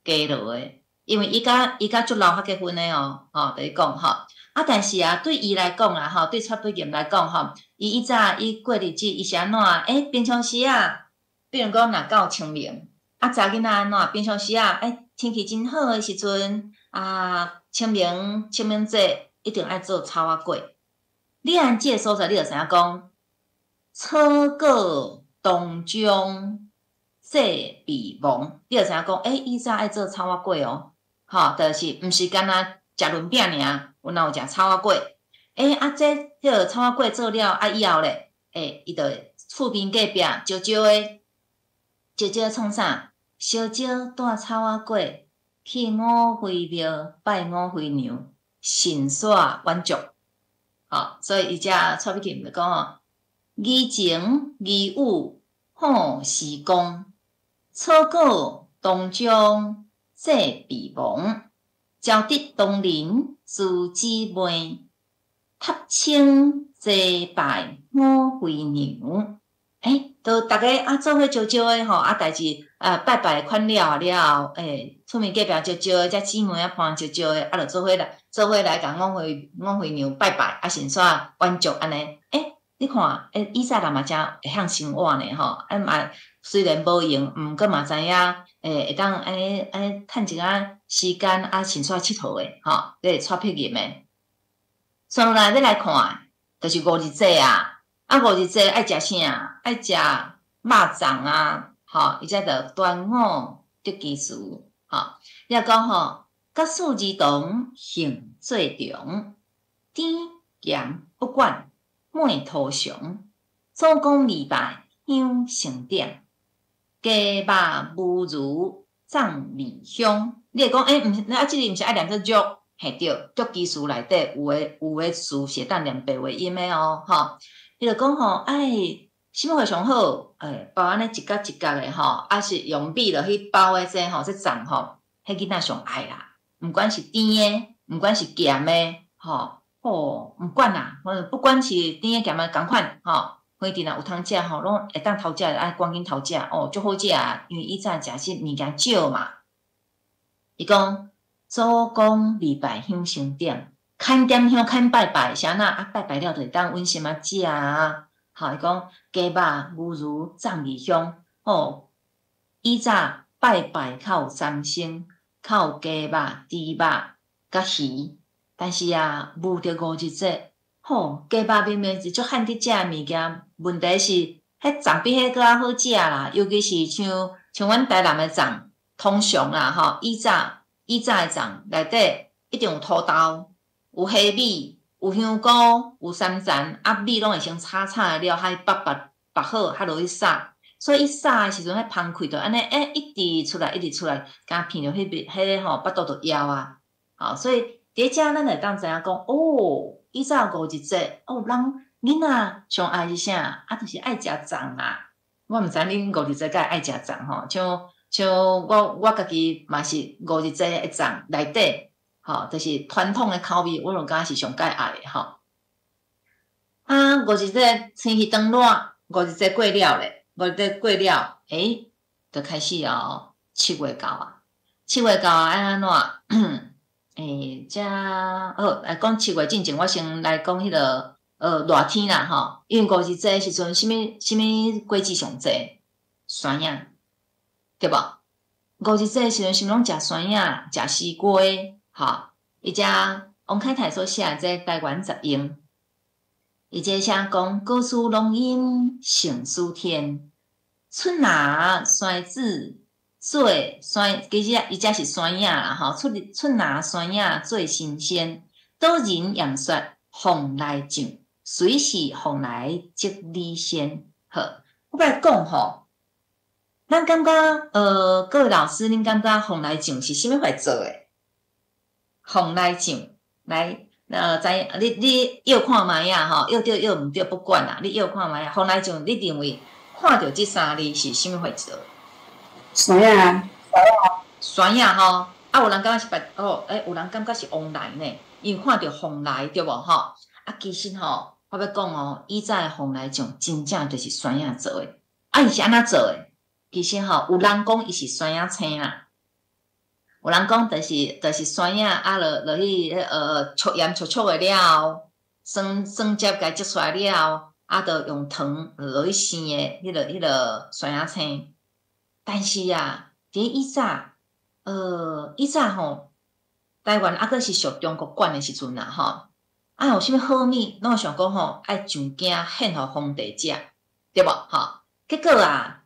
嫁落的。因为伊甲足老较结婚的哦，吼，就是讲吼，啊，但是啊，对伊来讲啦，吼，对蔡碧吟来讲吼，伊早过日子，伊是安怎？平常时啊，比如讲若到清明，啊，查囡仔安怎？平常时啊，天气真好的时阵，清明节一定爱做草仔粿。你按即个所在，你就知影讲，草果冬中这比忙，你就知影讲，以前爱做草仔粿哦，就是毋是干那食润饼尔，有哪有食草仔粿？这迄个草仔粿做了，以后咧，伊就厝边隔壁少少诶，少少创啥？烧少带草仔粿去五妃庙拜五妃娘，神煞婉祝。所以伊遮蔡美琴就讲宜情宜物好时光，草果当中这比忙，招得东邻诸姊妹，塔清祭拜五妃娘。都逐个做伙少少诶代志拜拜款了了后，厝面隔壁少少诶，遮姊妹伴少少诶，就做伙来甲五妃娘拜拜，神煞婉祝安尼。你看，以前人嘛真会晓生活呢嘛虽然无用，毋过嘛知影会当安尼趁一仔时间神煞佚佗诶咧带魄入诶。所以来来看，就是五日节五日节爱食啥？爱食肉粽伊则着端午得基词你讲甲四儿童行做中，甜咸不管莫投降，祖公礼拜香成点，鸡肉无如藏梨香。你会讲即个毋是爱念做肉？对，足基词内底有诶词是当念白话音诶伊就讲什么会上好？包安尼一角一角诶是用米落去包诶这粽迄囡仔上爱啦。毋管是甜诶，毋管是咸诶，毋管啦，不管是甜诶咸诶共款反正有通食拢会当偷食，爱赶紧偷食足好食因为以前食即物件少嘛。伊讲祖公礼拜香成点。牵点香，牵拜拜，啥那拜拜了就会当温馨食伊讲鸡肉无如藏梨香以早拜拜较有三牲，较有鸡肉、猪肉甲鱼，但是无着五日节，鸡肉明明是足罕得食诶物件，问题是迄粽比迄搁好食啦，尤其是像阮台南诶粽，通常啦以早诶粽内底一定有土豆。有虾米，有香菇，有三层，米拢会先炒了，还拔好，还落去撒。所以伊撒诶时阵，迄芳开着安尼，一直出来，敢闻着迄巴肚就枵所以伫遮咱会当知影讲，以早五日节，人囡仔上爱是啥？就是爱食粽啦。我毋知恁五日节敢会爱食粽像我家己嘛是五日节诶粽内底。就是传统诶口味，我就感觉是上介爱诶五日节天气转冷，五日节过了咧，就开始7月到7月到安怎？来讲7月进前，我先来讲迄个热天啦因为五日节时阵，什么果子上济？酸影，对无？五日节时阵，是毋拢食酸影，食西瓜？伊遮王凯泰所写这台湾杂音，伊这写讲歌书龙吟成书天，春拿酸子做酸，其实伊遮是酸影啦春拿酸影最新鲜，多人养雪风来种，随时风来即里先。我来讲咱感觉各位老师，恁感觉风来种是啥物会做诶？风来种，来，你摇看卖摇对摇毋对不管啦，你摇看卖风来种，你认为看到即三字是啥物会做？酸影，酸影有人感觉是有人感觉是风来呢，因为看到风来对无其实我要讲以前诶风来种真正就是酸影做诶，伊是安怎做诶？其实有人讲伊是酸影青啦。有人讲，就是酸影落去粗盐粗的了，酸汁甲挤出来了，就用糖落去生的迄个酸影青。但是伫以早台湾还阁是属中国管的时阵啊，吼，啊有啥物好物，拢会想讲吼，爱上京献互皇帝食，对无？吼，结果啊，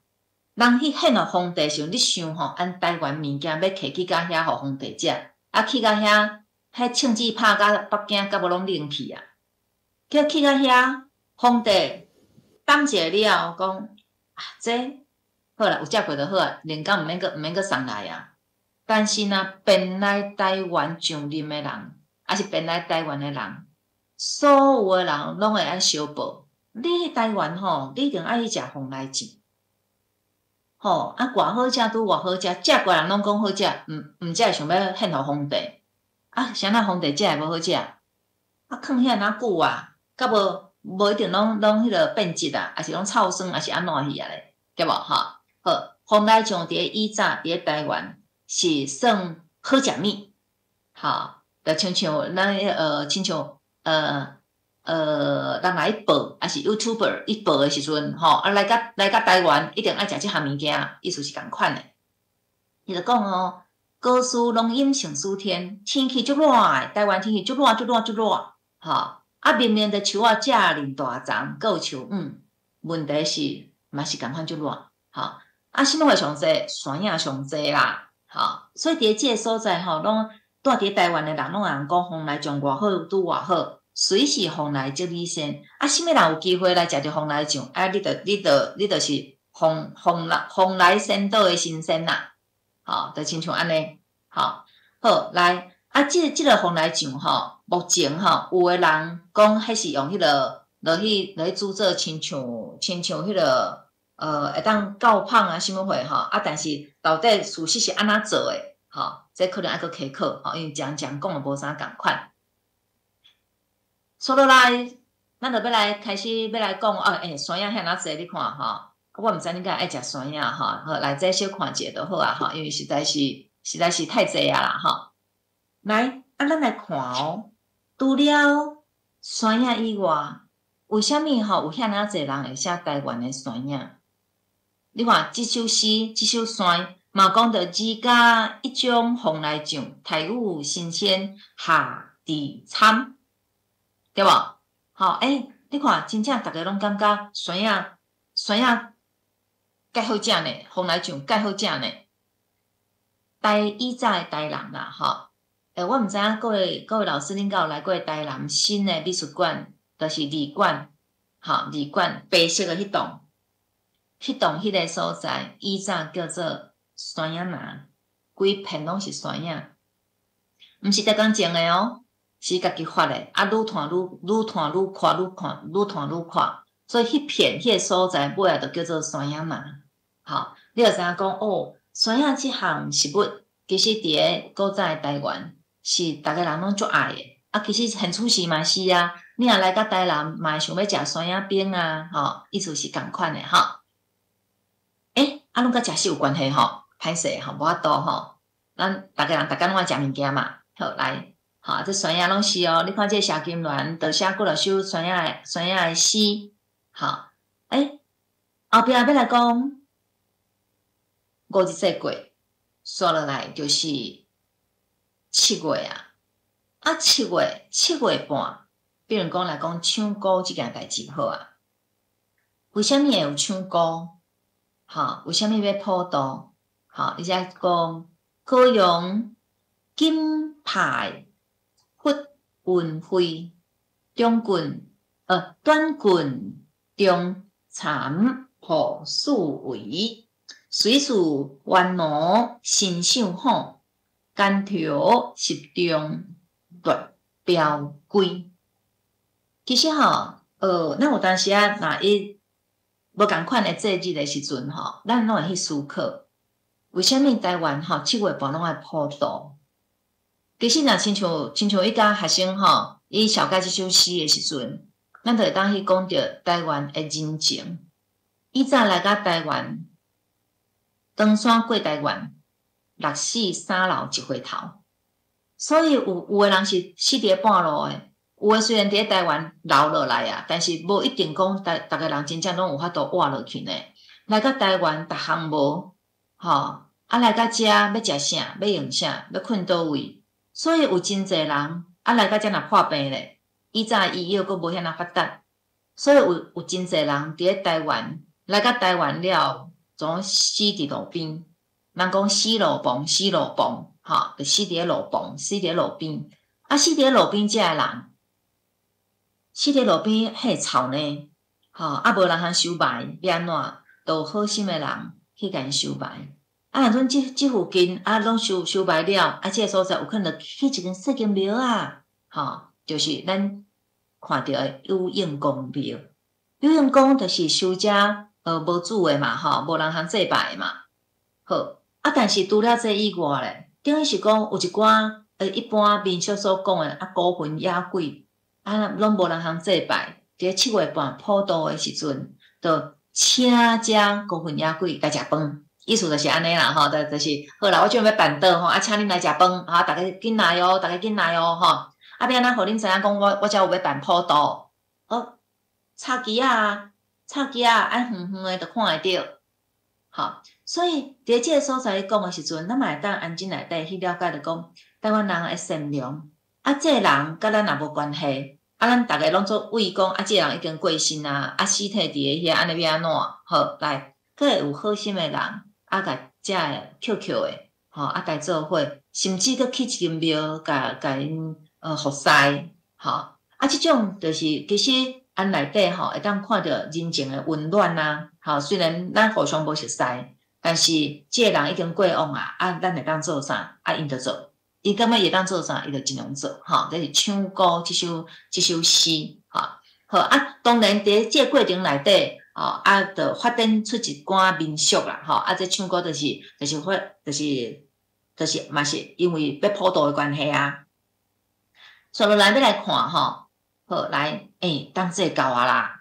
人去献互皇帝时，你想吼，按台湾物件要摕去甲遐互皇帝食，啊去甲遐，迄枪支拍甲北京，甲无拢冷去啊，叫去甲遐，皇帝当一个了，讲啊，这好啦，有食过就好啊，连工毋免阁送来啊。但是呢，本来台湾上任的人，还是本来台湾的人，所有的人拢会爱相报。你去台湾吼，你一定爱去食蓬莱粽。吼，啊，偌好食拄偌好食，食过人拢讲好食，毋食会想要献互皇帝。啊，啥那皇帝食会无好食？啊，囥遐哪久啊？甲无一定拢迄个变质啊，还是拢臭酸，还是安怎去啊咧？对无？吼，好，蓬莱粽伫以早伫台湾。是算好食物，好，就亲像咱亲像人来报，还是 YouTuber 伊报的时阵，吼，啊来甲台湾一定爱食即项物件，意思是共款的。伊就讲哦，高斯龙阴成暑天，天气足热的，台湾天气足热，吼，啊明明的树啊遮尔大丛，阁有树问题是嘛是共款足热，吼，啊什么会上济？山影上济啦。好，所以伫即个所在吼，拢住伫台湾的人，拢有人讲蓬莱粽偌好，拄偌好，随时蓬莱即米线。啊，什么人有机会来食着蓬莱粽？啊，你就是蓬莱仙岛的新鲜啦。好，就亲像安尼。好，来啊，即个蓬莱粽吼，目前吼有的人讲迄是用迄个落去煮做亲像迄个。会当够胖啊，什么货吼？啊，但是到底事实是安怎做诶？吼，这可能还佫苛刻吼，因为讲诶无啥共款。说落来，咱就要来开始要来讲山影遐哪济？你看吼，我毋知你敢爱食山影吼，好来再小看者就好啊吼，因为实在是太济啊啦吼。来，啊，咱来看哦，除了山影以外，为虾米吼有遐哪济人会写台湾诶山影？你看，即首诗、即首山，嘛讲到自家一种蓬莱粽，台语新鲜下地参，对无？好，你看，真正逐个拢感觉山影介好食呢，蓬莱粽介好食呢。以早的台南啦，吼，我毋知影各位老师，恁敢有来过台南新的美术馆，就是二馆，二馆白色的迄栋。迄个所在，以早叫做山影南，规片拢是山影，毋是逐工种的哦，是家己发的。啊，愈看愈宽，所以迄片迄个所在尾仔就叫做山影南。好，你就知影讲哦，山影即项实物，其实伫个古早台湾是逐个人拢足爱的。啊，其实现处是嘛是啊，你若来到台南，嘛想要食山影饼啊，吼，意思是共款的吼。啊，拢甲食食有关系吼，歹势吼，无法度吼。咱逐个人逐工拢爱食物件嘛，好来，吼，这山影拢是哦。你看这谢金銮就写过了首山影的诗，吼，后壁要来讲5日节过，刷落来就是7月啊。啊，7月半，比如讲来讲唱歌即件代志好啊。为虾米会有唱歌？吼，为虾米要普渡？吼，你才讲高阳金牌发运会，短棍中参破数围，水树弯罗新秀好，干条十中夺标归。其实吼，咱有当时啊，若无共款的节日的时阵吼，咱拢会去思考，为虾米台湾吼7月半拢爱普渡？其实若亲像伊甲学生吼，伊小解即首诗的时阵，咱就会当去讲着台湾的人情。以早来到台湾，登山过台湾，6死3老一回头。所以有的人是死伫半路的。有诶，虽然伫台湾留落来啊，但是无一定讲逐个人真正拢有法度活落去呢。来到台湾，逐项无，吼，啊来到遮要食啥，要用啥，要困倒位，所以有真侪人来到遮若破病咧。以早医药佫无遐发达，所以有真侪人伫咧台湾来到台湾了，总死伫路边。人讲死路旁，死路旁，吼，就死伫咧路旁，死伫咧路边。死伫咧路边遮个人，死伫咧路边迄臭呢，吼，无人通收埋，要安怎？就有好心诶人去甲因收埋。若阵即附近拢收埋了，即个所在有可能去一间细间庙啊，吼。就是咱看到的有应公庙，有应公就是收遮无主的嘛，吼，无人通祭拜的嘛。好，但是除了这以外咧，等于是讲有一寡一般民俗所讲的孤魂野鬼，拢无人通祭拜。伫7月半普渡的时阵，就请遮孤魂野鬼来食饭，意思就是安尼啦，吼，就是好啦，我准备办桌吼，请恁来食饭，大家紧来哦，大家紧来哦，吼。要安怎互恁知影讲我遮有要办普渡？插旗啊，按远远诶就看会着。吼，所以伫即个所在讲诶时阵，咱嘛会当安静内底去了解着讲，台湾人诶善良。即个人甲咱也无关系。咱逐个拢做为讲，即个人已经过身啊，尸体伫咧遐，安尼要安怎？好，来，佫会有好心诶人，甲遮个 QQ 诶，吼，家做伙，甚至佫去一间庙，甲因。服侍，吼，即种就是其实内底吼会当看到人情的温暖啊，吼，虽然咱互相无熟悉，但是即个人已经过往啊，咱会当做啥？因就做，伊感觉会当做啥？伊就尽量做，吼，就是唱歌即首诗，吼，好当然伫即个过程内底，就发展出一寡民俗啦，吼，即唱歌就是嘛是因为要普渡的关系啊。所以来要来看吼，好来，当祭到啊啦，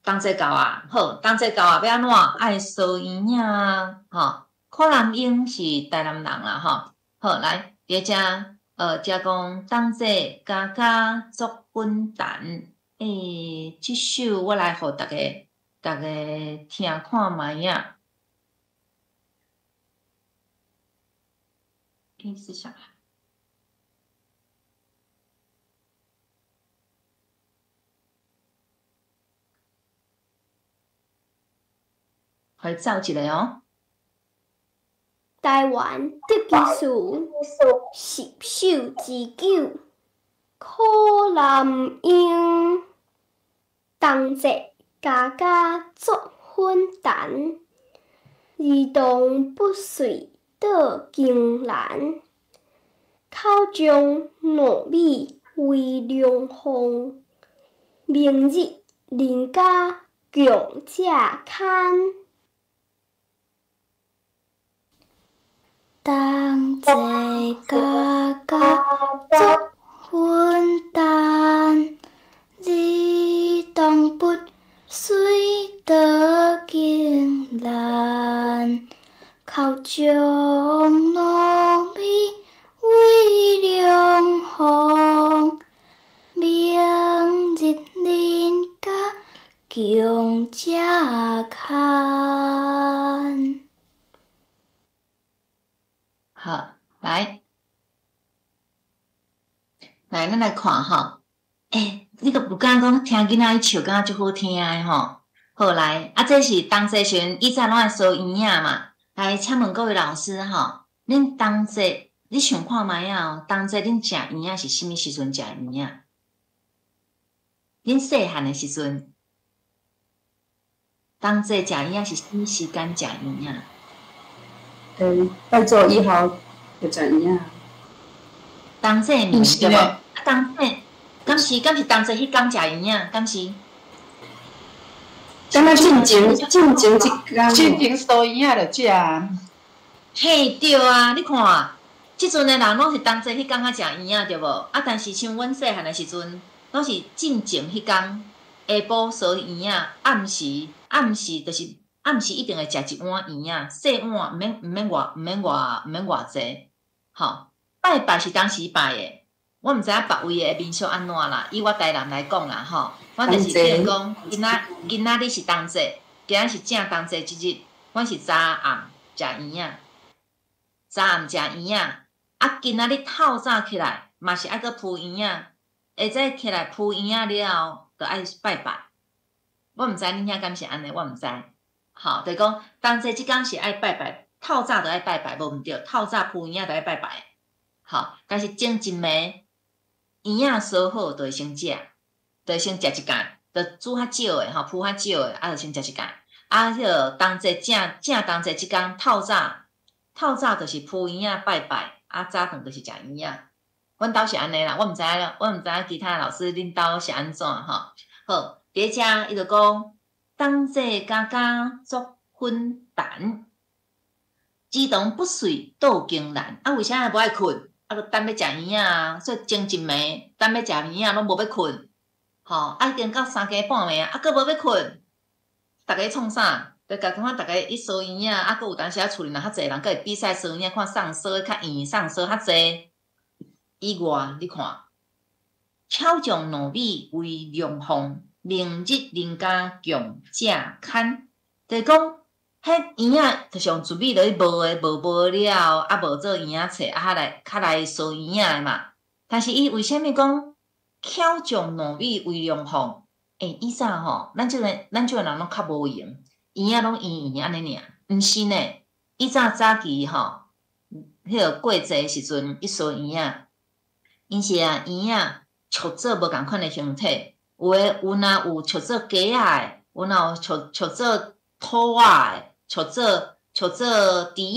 当祭到啊，好，当祭到啊要安怎？爱烧圆仔，吼，可能因是台南人啦，吼，好来，伫遮遮讲当祭家家作粉蛋，即首我来互大家听看卖啊，是啥？可以走一个哦。台湾特技术10首之九，苦南英，当节家家作粉蛋，儿童不遂得金兰，口中糯米为良方，明日人家共食牵。当节家家作粉蛋，儿童不遂得金兰，口中糯米为良方，明日人家共食牵。好，来，咱来看吼。你都不敢讲听囡仔伊唱，敢若足好听诶吼。好来，这是当节时阵，以前拢爱烧圆仔嘛。来，请问各位老师吼，恁当节你想看卖啊？当节恁食圆仔是啥物时阵食圆仔？恁细汉诶时阵，当节食圆仔是啥物时间食圆仔？拜祖以后就食圆仔。当节面对无？当节，敢是当节迄天食圆仔？敢是？敢若进前一天。进前烧圆仔就食。嘿，对啊，你看，即阵诶人拢是当节迄天较食圆仔，对无？但是像阮细汉诶时阵，拢是进前迄天下晡烧圆仔，暗时就是暗时一定会食一碗圆仔，细碗，毋免偌济，吼。拜拜是当时拜诶，我毋知影别位诶民俗安怎啦。以我台南来讲啦，吼，我就是譬如讲，今仔日是当节，今仔是正当节即日，阮是早暗食圆仔，早暗食圆仔，啊，今仔日透早起来，嘛是爱搁铺圆仔，下早起来铺圆仔了后，着爱拜拜。我毋知恁遐敢是安尼，我毋知。好，就是讲，当这即工是爱拜拜，透早着爱拜拜，无毋对，透早铺圆仔着爱拜拜。好，但是前一暝圆仔烧好，着会先食，着会先食一羹，着煮较少诶，吼，铺较少诶，啊，着先食一羹。啊，迄个当这正当这即工透早着是铺圆仔拜拜，啊，早顿着是食圆仔。阮兜是安尼啦，我毋知影其他老师恁兜是安怎吼。好。伫遮伊就讲，当这家家作昏淡，机动不遂斗经难。啊，为啥无爱困？啊，佮等要食圆仔啊，所以前一暝等要食圆仔拢无要困。吼，啊，已经到3更半暝啊，啊，佮无要困。逐个创啥？就甲看逐个一烧圆仔，啊，佮有当时啊厝里若较侪人，佮会比赛烧圆仔，看送烧较圆，送烧较侪。以外，你看，巧匠糯米为良方。明日人家强食牵，就是讲，迄圆仔就是用糯米落去磨诶，磨了，啊磨做圆仔册，啊较来烧圆仔诶嘛。但是伊为虾米讲巧匠糯米为良方？以前吼，咱即个人拢较无用，圆仔拢圆安尼尔，毋是呢。以前早期吼，迄个过节时阵一烧圆仔，因是啊圆仔塑做无共款诶形体。有若有塑做鸡仔诶，有若有塑做土仔诶，塑做猪仔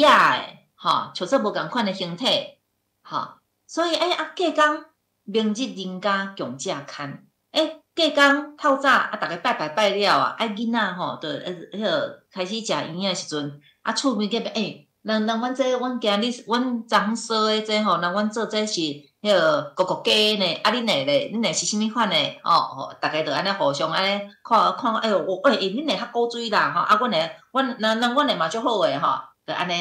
诶，吼，塑做无共款诶形体，吼，所以啊，过工明日人家强食牵，过工透早啊，逐个拜了啊，囡仔吼，着迄个开始食圆仔时阵，啊，厝边隔壁人阮今日阮昨昏烧诶这吼，阮做这是。迄个咕咕鸡呢？啊，恁诶是啥物款呢？哦，逐个着安尼互相安尼看，恁诶较古锥啦，吼！啊，阮诶嘛足好诶，吼，着安尼。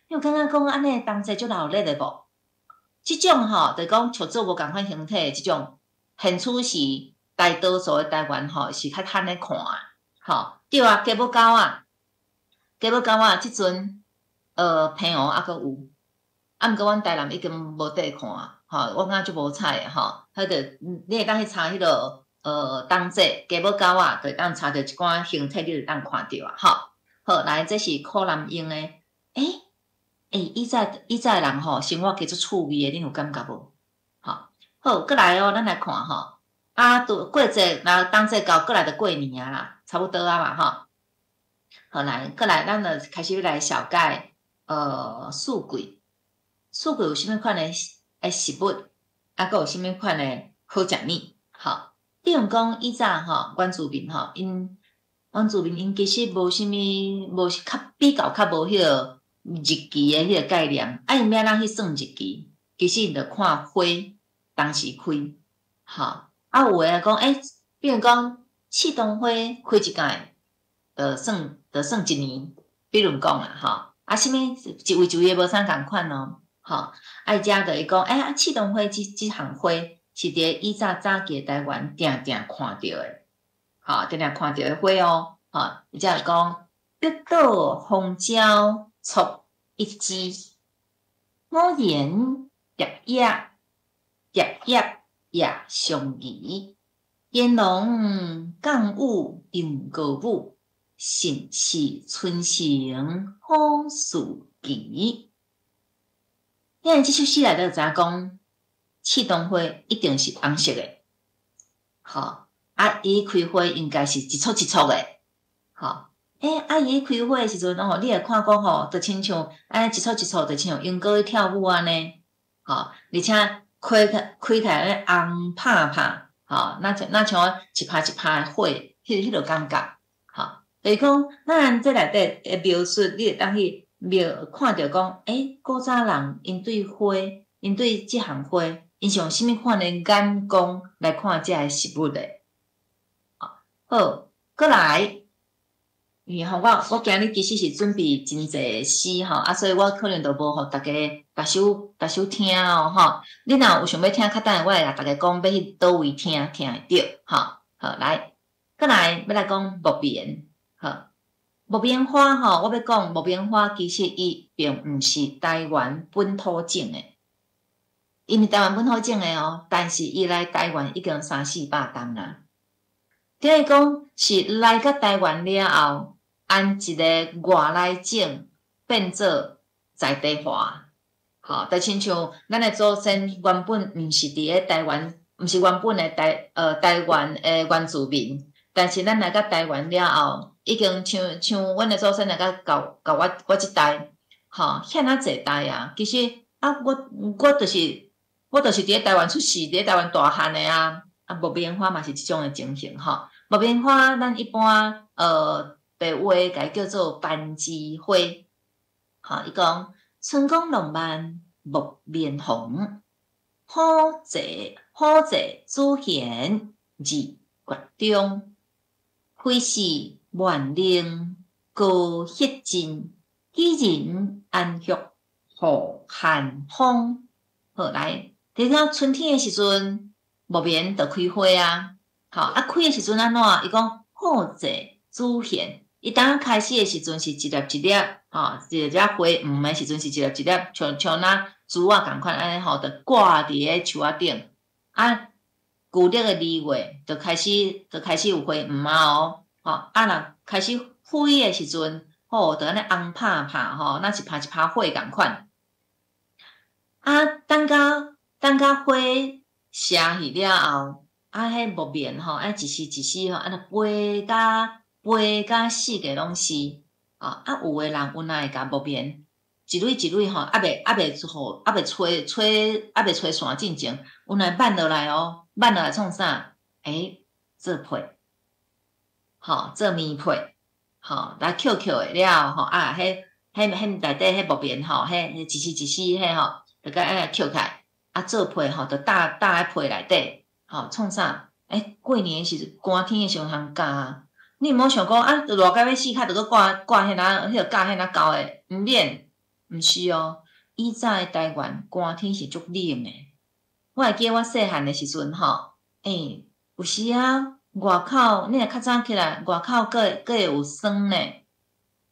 你有感觉讲安尼同齐足闹热诶无？即种吼，着讲塑做无共款形体，即种现处是大多数诶台湾吼是较罕咧看诶，吼。对啊，鸡母狗啊，即阵平湖还阁有，啊，毋过阮台南已经无得看。吼，我感觉足无彩诶吼，迄个你会当去查迄个当节鸡母狗啊，就当查着一寡形体，你就当看着啊，吼。好，来，这是柯南用诶，以前人吼生活加足趣味诶，恁有感觉无？好，过来哦，咱来看吼，啊，过节，然后当节到过来就过年啊啦，差不多啊嘛，吼。好，来，过来，咱就开始来小解四季有啥物款诶？食物，啊，佮有啥物款诶好食物？吼，比如讲以前吼，原住民吼，因其实无啥物，比较较无迄个日期诶迄个概念，啊，因要咱去算日期，其实因着看花当时开，吼，啊，有诶讲，比如讲刺桐花开一届，着算一年，比如讲啦，吼，啊，啥物一位诶无啥共款咯。吼，伊遮着伊讲，刺桐花即项花是伫以早期台湾定看着诶，吼，定看着诶花哦，吼，伊遮就讲，月岛红椒促一枝，我言叶也相宜，烟笼降雾迎歌舞，盛世春城好事期。因为即首诗内底就知影讲，刺桐花一定是红色诶，吼，伊开花应该是一簇一簇诶，吼，伊开花诶时阵吼，你会看讲吼，就亲像一簇一簇，就亲像莺歌去跳舞安尼，吼，而且开起来红拍拍，吼，那像一拍一拍诶花，迄个感觉，吼，就是讲咱这内底诶描述，你会当去。看着讲，古早人因对花，因对即项花，因是用啥物款诶眼光来看遮个食物诶？好，过来，因为吼我今日其实是准备真济诗吼，所以我可能就无互大家逐首听哦吼。你若有想要听较等下，我会甲大家讲要去倒位听会着，吼。好，来，过来要来讲木棉，好。木棉花吼，我要讲木棉花，其实伊并毋是台湾本土种诶，因为台湾本好种诶哦，但是伊来台湾已经300-400担啦。等于讲是来到台湾了后，按一个外来种变做在地化。吼，就亲像咱诶祖先原本毋是伫咧台湾，毋是原本诶台湾诶原住民，但是咱来到台湾了后，已经像阮诶祖先来到我即代，吼，遐啊济代啊。其实啊，我就是伫咧台湾出世，伫咧台湾大汉诶啊。啊，木棉花嘛是即种诶情形吼。木棉花咱一般白话甲伊叫做斑枝花，吼，伊讲。春光浪漫木棉红，好泽主贤日月中，非是万灵高血尽，喜人安享好寒风。好来，等到春天诶时阵，木棉就开花啊。好啊，开诶时阵安怎？伊讲好泽主贤。伊当开始诶时阵是一粒一粒，吼，一粒花黄诶时阵是一粒一粒，像那珠仔共款安尼吼，着挂伫咧树仔顶。啊，旧历诶2月就开始有花黄啊哦，吼啊若开始开诶时阵，吼，着安尼红拍拍吼，那一拍花共款。啊，等甲花谢去了后，啊，迄木棉吼，一丝一丝吼，安尼飞甲四界拢是，啊，有诶人有哪会甲木棉一蕊一蕊吼，还袂吹线进前，有哪挽落来哦，挽落来创啥？做被，吼，做棉被，吼，来扣诶了吼，啊，迄内底迄木棉吼，迄一丝一丝迄吼，着甲安尼扣起来，啊，做被吼，着搭喺被内底，吼，创啥？过年诶时阵，寒天诶时阵通加。你毋好想讲啊，热到要死，较着搁挂迄个架迄高诶，毋免，毋是哦。以前诶台湾寒天是足冷诶。我会记得我细汉诶时阵吼，有时啊，外口你若较早起来，外口佫会有霜呢。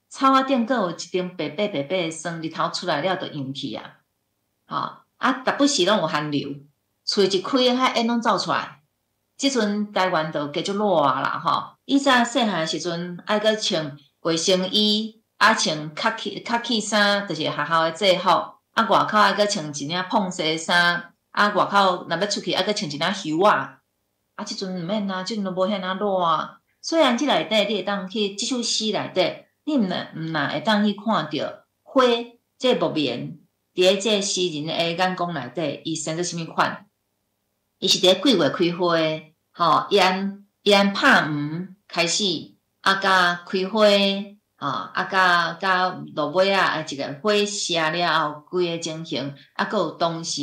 草仔顶佫有一层白白诶霜，日头出来了就溶去啊。吼，啊，逐不时拢有寒流，喙一开，遐烟拢走出来。即阵台湾就加足热啦，吼！以前细汉诶时阵，爱搁穿卫生衣，啊穿卡其衫，就是学校诶制服。啊，外口爱搁穿一领碰西衫，啊，外口若要出去爱搁穿一领袖仔。啊，即阵毋免啊，即阵都无遐热啊。虽然即内底你会当去即首诗内底，你毋若会当去看着花，即木棉，伫咧即诗人诶眼光内底，伊生做啥物款？伊是伫咧几月开花？吼，伊按拍黄开始，啊，甲开花，吼，啊，甲落尾啊，一个花谢了后，规个情形，啊，佮有当时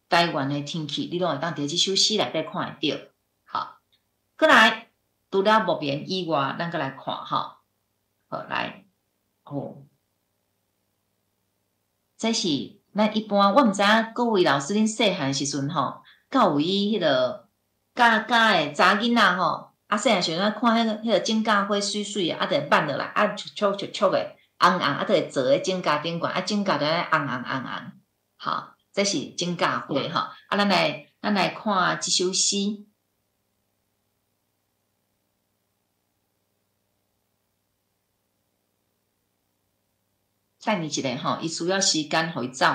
台湾诶天气，你拢会当伫即首诗内底看会到。吼，过来，除了木棉以外，咱佮来看吼。好来，这是咱一般，我毋知影各位老师恁细汉时阵吼，敢有伊迄个。教诶查囡仔吼，啊细汉时阵看迄个种甲花水水啊，着会挽落来，啊簇诶，红红，啊着会坐咧种甲顶悬，啊种甲着咧红红，吼，这是种甲花吼。啊，咱来看即首诗。等你一下吼，伊需要时间互伊走。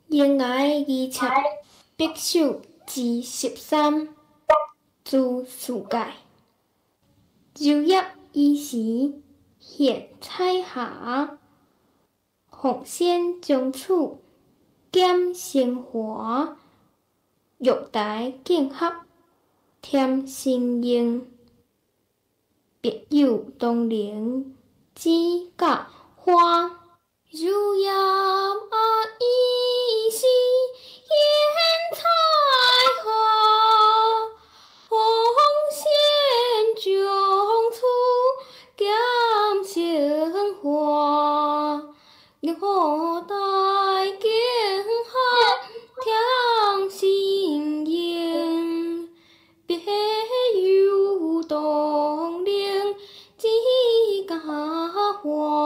婴儿二册必修第13诸世界，昼夜依时现彩霞，红线将处减生活，玉带竞合添新颖，别有动灵指甲花。如夜依稀现彩霞，红线将处减生活，玉带竞合添新颖，别有动灵指甲花。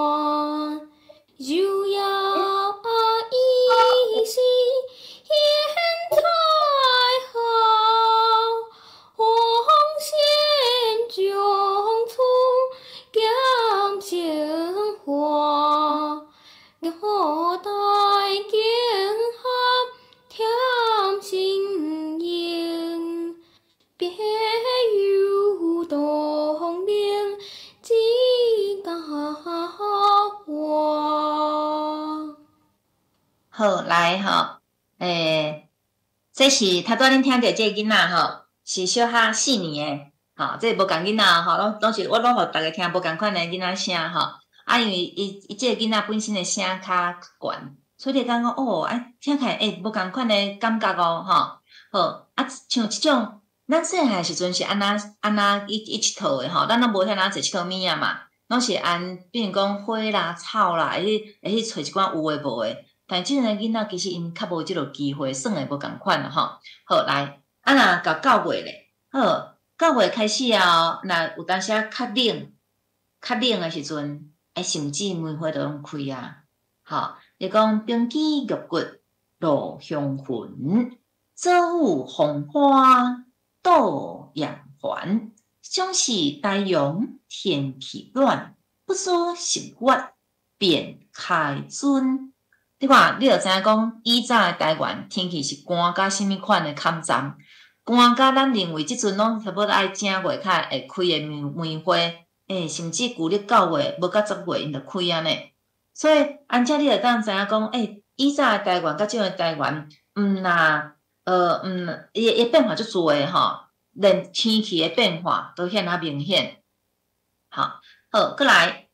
好来吼，这是头拄恁听着这个囡仔吼，是小哈4年的，吼，这无共囡仔吼，拢是我拢互逐个听无共款的囡仔声吼。啊，因为伊这个囡仔本身的声较悬，所以你感觉哦，听起来无共款的感觉哦，吼。好，像即种，咱细汉时阵是安那一佚佗的吼，咱拢无遐哪坐佚佗物仔嘛，拢是比如讲花啦、草啦，会去找一寡有诶无诶。但即阵诶囡仔其实因较无即落机会，算会无共款啦吼。好来，若到9月咧，好9月开始啊，若有当时较冷诶时阵，甚至梅花都拢开啊。吼，你讲冰肌玉骨落香魂，早午红花斗养环，终是太阳天气暖，不说10月便开春。你看，你就知影讲，以前的台湾天气是寒甲什物款的坎站，寒甲咱认为即阵拢差不多爱正月较会开的梅花，甚至旧历9月无到10月因就开安尼。所以安遮你就当知影讲，以前的台湾甲即阵的台湾，伊变化足多诶吼，连天气的变化都显啊明显。好，过来，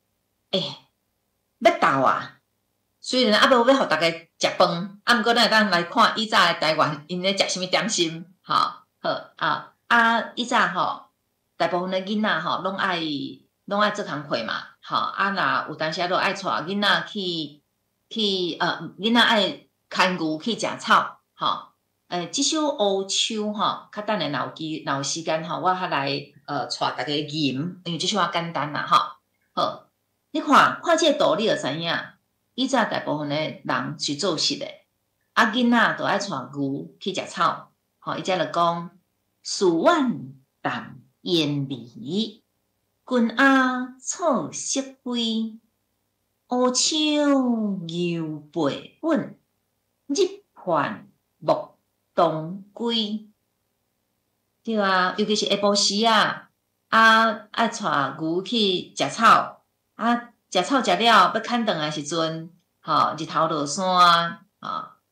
要到啊！虽然无要互逐个食饭，毋过咱会当来看以前的台湾因咧食啥物点心，好以前吼，大部分的囡仔吼拢爱做工课嘛，若有当时都爱带囡仔去囡仔爱牵牛去食草，即首乌秋吼，较等下若有时间吼，我较来带逐个吟，因为即首较简单啦吼。好，你看即个图，你就知影。以前大部分的人是做事的，囡仔就爱带牛去食草。伊则就讲：树晚淡烟迷，君鸭草色飞，乌秋牛背本，日还木东归。对啊，尤其是下晡时啊，爱带牛去食草食草食了，要牵顿的时阵，日头落山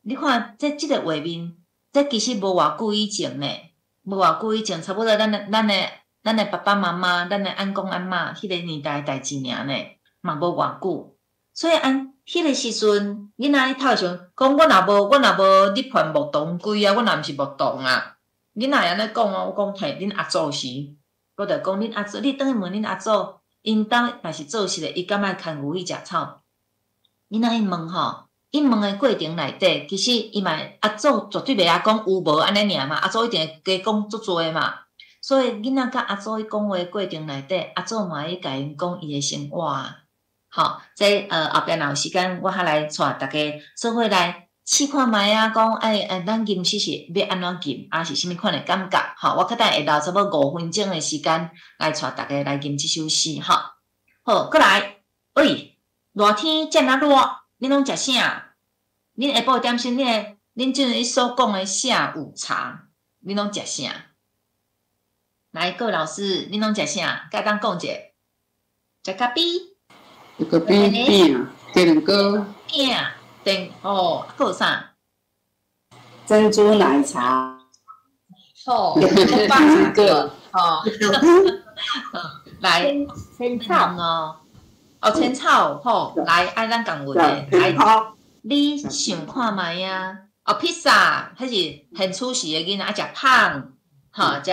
你看即个画面，这其实无偌久以前呢，差不多咱的爸爸妈妈，咱的阿公阿嬷迄个年代的代志尔呢，嘛无偌久。所以迄个时阵，囡仔咧头想讲，我若无日盘木东归啊，我若毋是木洞啊。囡仔安尼讲啊，我讲嘿，恁阿祖是，我着讲恁阿祖，你倒去问恁阿祖。因兜若是做事的，伊敢爱牵牛去食草？囡仔伊问吼，伊问的过程内底，其实伊嘛阿祖绝对袂晓讲有无安尼尔嘛，阿祖一定会加讲足多嘛。所以囡仔甲阿祖伊讲话的过程内底，阿祖嘛会甲因讲伊的生活。好，这后壁若有时间，我较来带大家做伙来试看觅啊，讲咱吟诗是要安怎吟，是啥物款的感觉？我较等下留差不多5分钟的时间来带大家来吟即首诗。好，过来，热天遮尔热，恁拢食啥？恁下晡点心，恁即阵所讲的下午茶，恁拢食啥？来，各位老师，恁拢食啥？甲当讲者，食咖啡，个饼饼，鸡蛋糕，饼。还有啥？珍珠奶茶。好，很棒个来，千草千草好，来，咱共阮诶，来，你想看觅啊？披萨，迄是很出息诶囡仔，爱食胖，食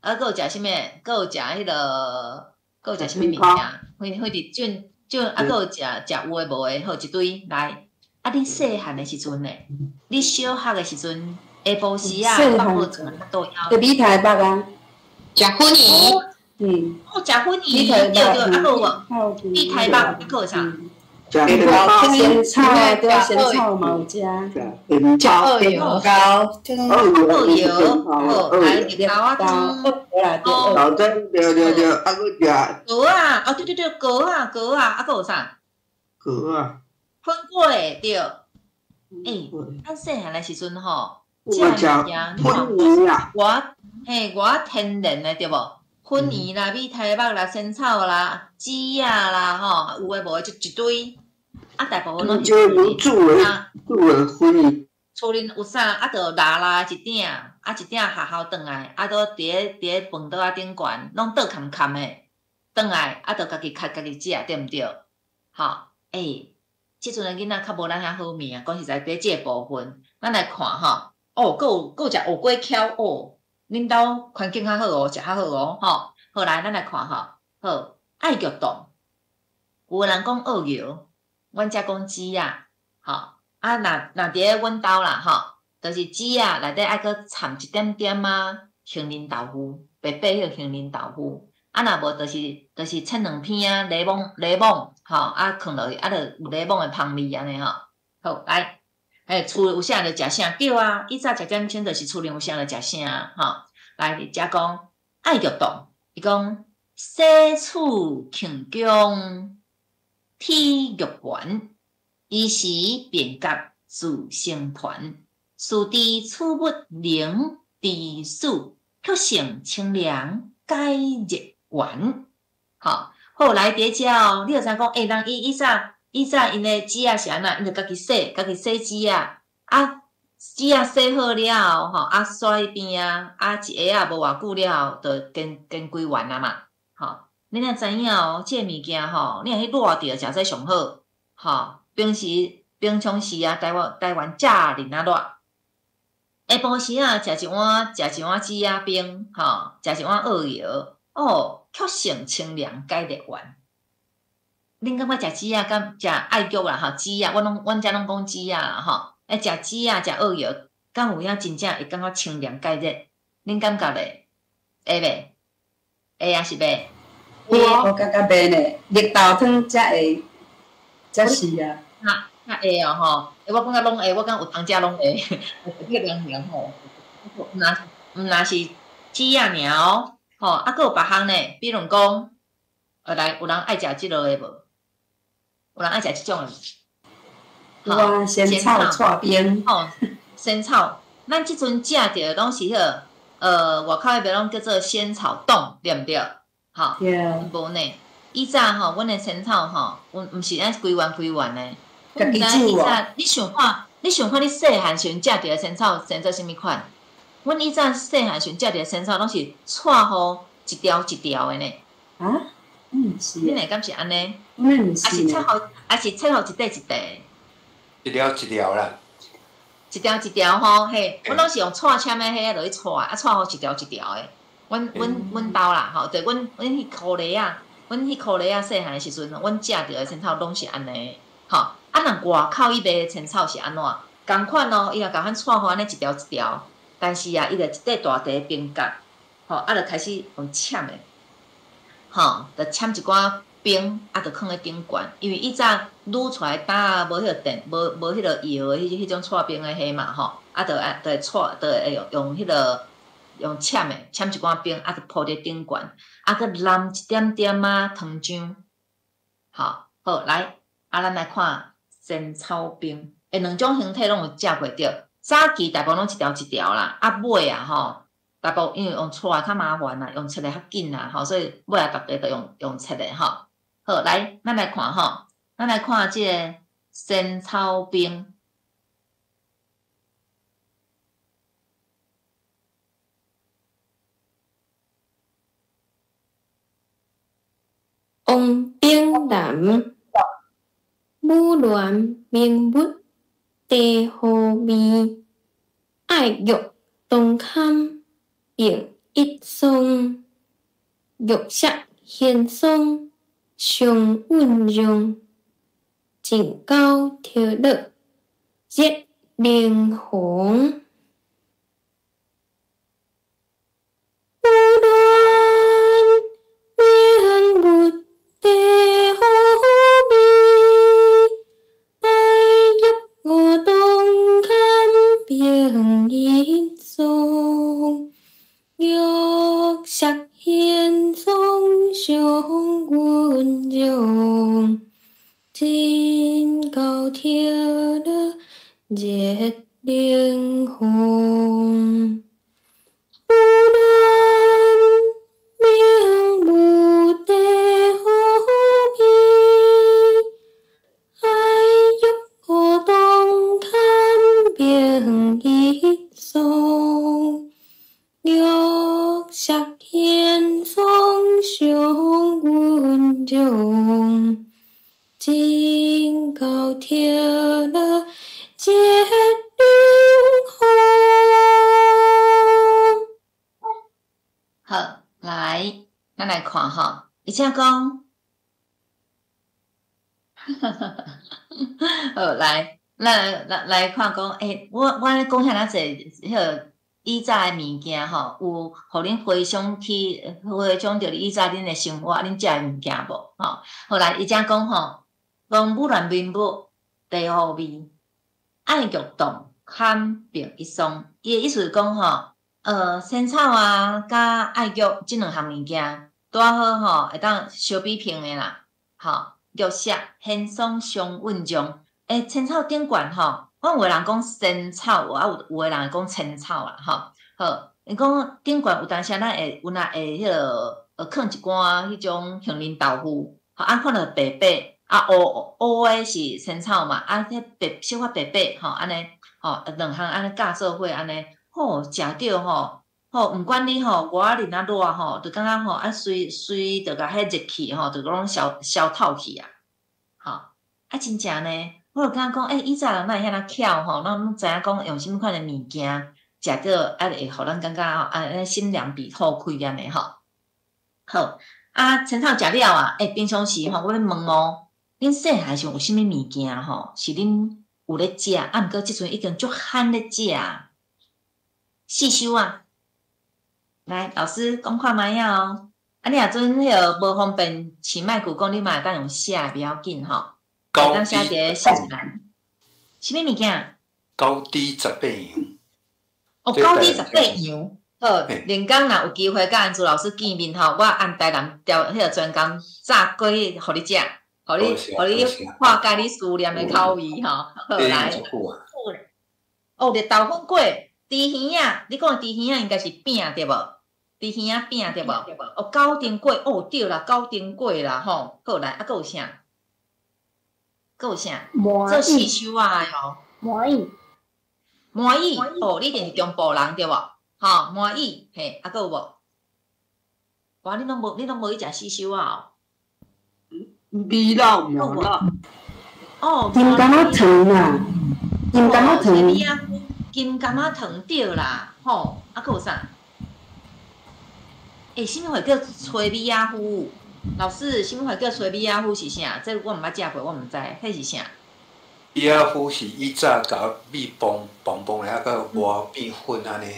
有食啥物？有食迄落，有食啥物物件？或者种，还有食有诶无诶，好一堆来。你细汉的时阵呢？你小学的时阵，下晡时啊，放学阵都要。去米台北啊，食粉圆。食粉圆，对，无？米台北还有啥？仙草，对，仙草嘛有食。食二油糕，二油，来日头啊汤，老真对，还佫食。糕啊，对，糕啊，还有啥？糕啊。粉粿对，咱细汉的时阵吼，食粉圆啊，我天然的对无？粉圆啦、米台北啦、仙草啦、鸡啊啦，有诶无诶就一堆。啊，大部分拢是就有煮的啊，粉伊。厝恁有啥啊，着拉一鼎，啊一鼎学校转来，啊倒伫咧饭桌仔顶悬，拢倒空空的，转来啊着家己家己食，对毋对？吼，即阵的囡仔较无咱遐好命，讲实在，伫即个部分，咱来看吼，佫有食乌龟壳恁兜环境较好食较好吼。好来，咱来看吼，好爱玉冻，有个人讲鳄鱼，阮遮讲鸡仔，吼。啊，若伫咧阮兜啦，吼，就是鸡啊，内底爱搁掺一点点杏仁豆腐，白迄个杏仁豆腐。啊，若无就是切两片柠檬，吼，啊，放落去，啊，就有柠檬的香味安尼吼。好，来，厝有啥就食啥，对啊，以早食点心就是厝里有啥就食啥，吼。来，遮讲爱玉冻，伊讲洗厝庆宫体育馆。伊时便甲自成团，事知此物能治死，却成清凉解热丸。好来伫遮哦，你就知讲，人以早因的纸啊是安怎，因就家己洗纸啊，纸啊洗好了后，吼，刷迄边啊，一下无偌久了后，就跟归完啊嘛，吼。恁若知影哦，即个物件吼，你若去热着，诚说上好，吼。平常时啊，台湾炸恁啊热，下晡时啊，食一碗鸡仔冰，吼，食一碗鳄鱼，却成清凉解热丸。恁感觉食鸡仔敢食爱玉啦，吼，鸡仔，阮遮拢讲鸡仔啦，吼，食鸡仔食鳄鱼，敢有影真正会感觉清凉解热？恁感觉咧？会袂？会啊，是袂？我感觉袂呢，绿豆汤才会，才是啊。较会哦吼，我感觉拢会，我感觉有当遮拢会，迄凉凉吼。若是鸡仔尔哦，吼，啊，佫有别项呢，比如讲，来，有人爱食即落的无？有人爱食即种的？有啊，仙草串冰。吼，仙草，咱即阵食着拢是迄个，外口迄边拢叫做仙草冻，对毋对？吼，无呢。以早吼，阮的仙草吼，毋是安规丸的。家己煮哦。你想看你细汉时阵食着的仙草生做啥物款？阮以前细汉时阵食着的仙草拢是串好一条一条的呢。啊？毋是。恁会敢是安尼？毋是呢。还是切好一块一块？一条一条啦。一条一条吼，嘿，阮拢是用串签的迄落去串，串好一条一条的。阮兜啦，吼，对，阮迄箍梨啊，细汉的时阵，阮食着的仙草拢是安尼，吼。啊，若外口伊卖的仙草是安怎？共款哦，伊也共款串好安尼一条一条，但是啊，伊就一块大块冰角，吼，啊，就开始用签的，吼，就签一寡冰，啊，就放咧顶悬，因为以早撸出来打啊，无迄个电，无迄个摇的迄种串冰的迄嘛，吼，啊，就会串，就会用迄个用签的签一寡冰，啊，就铺伫顶悬，啊，佮淋一点点糖浆，好来，啊，咱来看。仙草冰，两种形态拢有食过着。早期大部拢一条一条啦，啊尾啊吼，大部因为用串较麻烦啦，用切的较紧啦，吼，所以尾啊逐个都用切的吼。好，来，咱来看吼，咱来看即个仙草冰。王冰南。武鸾明物地好味，爱玉东堪并一松，玉石显松上温润，真高跳乐热灵魂。武鸾明物地好味。我东看并一松，玉石显松上温柔，真高跳了热灵魂。不论明目的好比爱。中，金高铁了接灵红。好，来，咱来看吼，伊只讲，好来，咱来看讲，我讲遐尔济迄个以前诶物件吼，有互恁回想起，回想着以前恁诶生活，恁食诶物件无？吼，后来伊只讲吼，讲武乱民物，地好味，爱玉动，堪并一松。伊诶意思是讲吼。仙草啊，甲爱玉即两项物件，拄好吼，会当相比拼诶啦。吼，玉石鲜爽上稳重。仙草顶悬吼，我有诶人讲仙草，有诶人讲千草啦。吼，好，伊讲顶悬有当时咱会有若会迄个放一寡迄种杏仁豆腐，吼，可能白白乌诶是仙草嘛，迄白小可白白吼，安尼吼，两项安尼架做伙安尼。食着吼，毋管你吼外面热吼，就感觉吼随着甲迄热气吼，就拢消透去啊。吼，真正呢，我就感觉讲，以前人哪会遐巧吼，咱拢知影讲用什物款诶物件食着会互咱感觉吼，心凉鼻透开安尼吼。好，青草食了啊，平常时吼，我咧问哦，恁细汉时有啥物物件吼，是恁有咧食，毋过即阵已经足罕咧食。四修啊，来，老师讲看卖啊哦。你若阵迄个无方便饲麦克讲，你嘛会当用写袂要紧吼。会当写一个信栏。啥物物件？高低18样。高低18样。好，连讲若有机会甲安珠老师见面吼，我安台南调迄个专工炸过去，互你食，互你化解你思念的口味吼。好来。热豆腐粿。猪耳啊，你讲猪耳啊应该是饼对无？猪耳啊饼对无？九丁粿，对啦，九丁粿啦吼。好来，佫有啥？佫有啥？做四修啊吼。满意，你一定是中部人对无？吼，满意，嘿，佫有无？哇，你拢无去食四修啊？味道无啦。金柑仔糖啊，金柑仔糖。金柑仔糖对啦，吼，佫有啥？啥物货叫炊米仔糊？老师，啥物货叫炊米仔糊是啥？这我毋捌食过，我毋知，迄是啥？米仔糊是以早甲米棒诶，甲磨变粉安尼。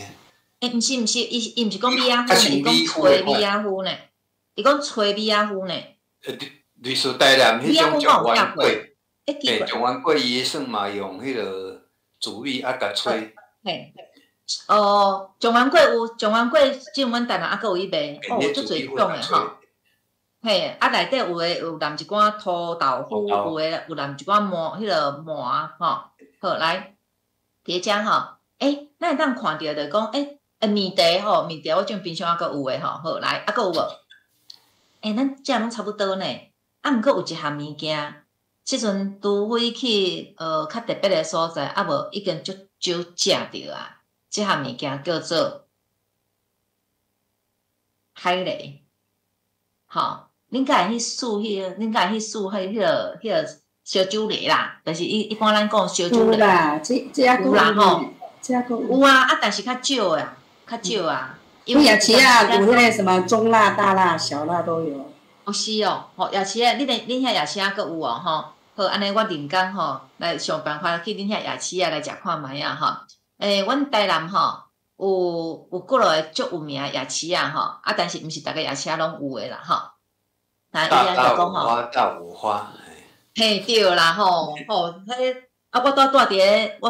毋是，伊毋是讲米仔糊呢，伊讲炊米仔糊呢。伊讲炊米仔糊呢。类似台南迄种状元粿，状元粿伊算嘛用迄个。煮米甲炊，嘿，状元粿有状元粿，即阮台南佫有伊卖，足侪种诶吼。嘿，内底有诶有淋一寡土豆腐，有诶有淋一寡迄个麻吼。好来，第只吼，咱会当看着着讲，面茶吼，面茶我种冰箱佫有诶吼。好来，佫有无？咱遮拢差不多呢。毋过有一项物件。即阵除非去较特别的所在，无已经足少食着啊。即项物件叫做海螺，吼，恁敢会去试迄个？恁敢会去试迄个烧酒螺啦？但是一般咱讲烧酒螺。有啦，有啦吼，有啊，但是较少啊，较少啊。因为夜市啊，有迄个什么中辣、大辣、小辣都有。是哦，夜市啊，恁遐夜市啊，佫有哦，吼。好，安尼我另工吼来想办法去恁遐夜市啊来食看卖啊吼。阮台南吼有几落个足有名夜市啊吼，但是毋是逐个夜市啊拢有诶啦吼。大五花。嘿，对啦吼，迄我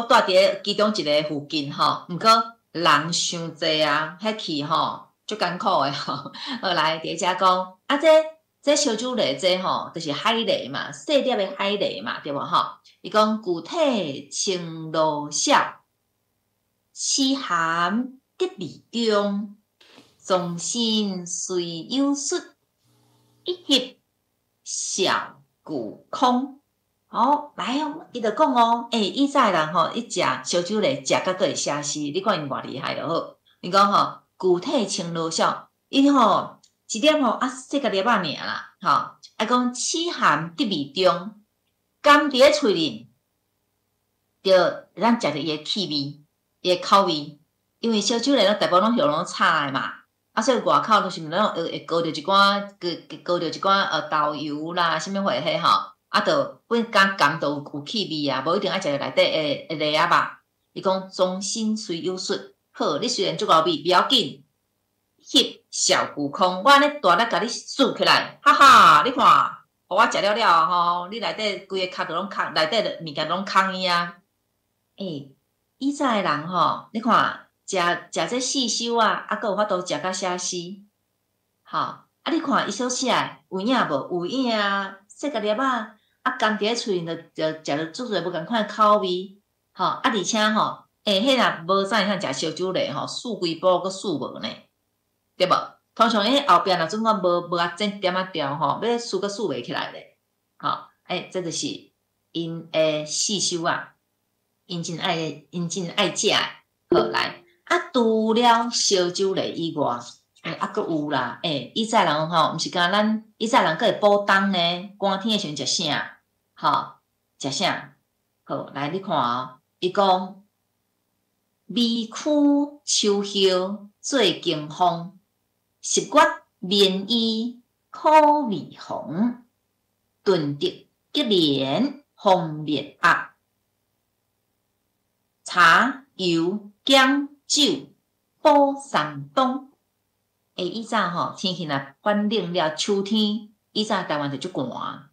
住伫其中一个附近吼，毋过人伤济啊，迄去吼足艰苦诶吼。好来，第一只讲这烧酒螺这吼，就是海螺嘛，细粒的海螺嘛，对无吼？伊讲具体青露小，丝含吉味中，纵身随有术，一翕小古空。好，来哦，伊就讲哦，以前人吼，伊食烧酒螺食甲佫会写诗，你看因偌厉害就好。伊讲吼，具体青露小，伊吼。一粒吼细个粒仔尔啦，吼，讲齿含伫味中，甘伫咧喙里，着咱食着伊诶气味、伊诶口味，因为烧酒咧，大部分拢用拢炒诶嘛，所以外口都是拢会高着一寡，高着一寡豆油啦，啥物货迄吼，着本加甘都有气味啊，无一定爱食着内底诶粒仔肉。伊讲中心虽有术，好，你虽然足够味，不要紧，翕小悟空，我安尼大力甲你竖起来，哈哈，你看，互我食了了吼，你内底规个壳都拢空，内底物件拢空伊啊。以前诶人吼，你看食这四修啊，阁有法度食到写诗，吼，你看伊所写有影无？有影啊，细个粒仔，甘伫咧喙着食着足侪无共款口味。吼，而且吼，迄若无啥会通食烧酒类吼，四规煲阁四无呢，对无？通常后壁若总讲无啊整点仔调吼，要四阁四袂起来咧。吼，这就是因诶四修啊，因真爱食。好来，除了烧酒类以外，阁有啦，以前人吼，毋是讲咱以前人阁会补冬呢，寒天诶时阵食啥？吼，食啥？好来，你看哦。伊讲微曲秋叶做经风，十月棉衣可未红，炖得吉莲红面鸭，茶油姜酒补三冬。以前吼天气若反冷了，秋天以前台湾就足寒，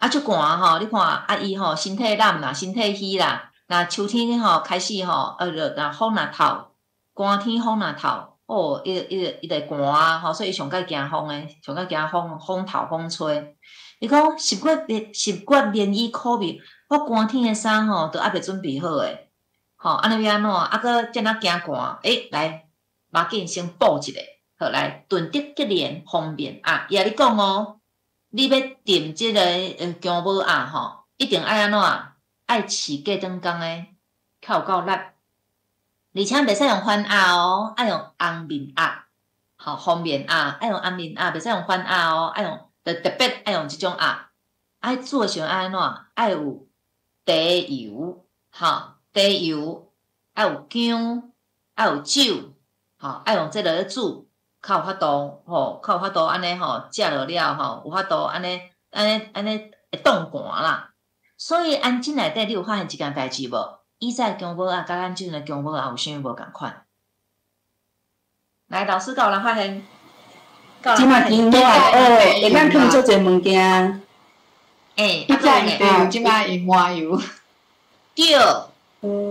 足寒吼，你看伊吼身体冷啦，身体虚啦。若秋天吼开始吼，若风若透，寒天风若透，伊就寒吼，所以伊上介惊风诶，上介惊风透风吹。伊讲十月棉衣可味，我寒天诶衫吼都还袂准备好诶，吼，安尼要安怎？阁遮那惊寒？来，马紧先补一个，好来炖得吉莲方便啊！伊甲你讲哦，你要炖即个姜母鸭吼，一定爱安怎？爱饲过转工诶，较有够力，而且袂使用番鸭哦，爱用红面鸭，吼方便鸭，爱用红面鸭，袂使用番鸭哦，爱用特别爱用即种鸭。爱煮诶时阵爱安怎？爱有茶油，吼茶油，爱有姜，爱有酒，吼爱用即落咧煮，较有法度，吼较有法度安尼吼食落了吼，有法度安尼会冻寒啦。所以安静内底你有发现一件代志无？以前姜母鸭甲咱即阵的姜母鸭有啥物无共款？来，老师有人发现？即马姜母鸭会当放做侪物件。以前有，即马用麻油。对，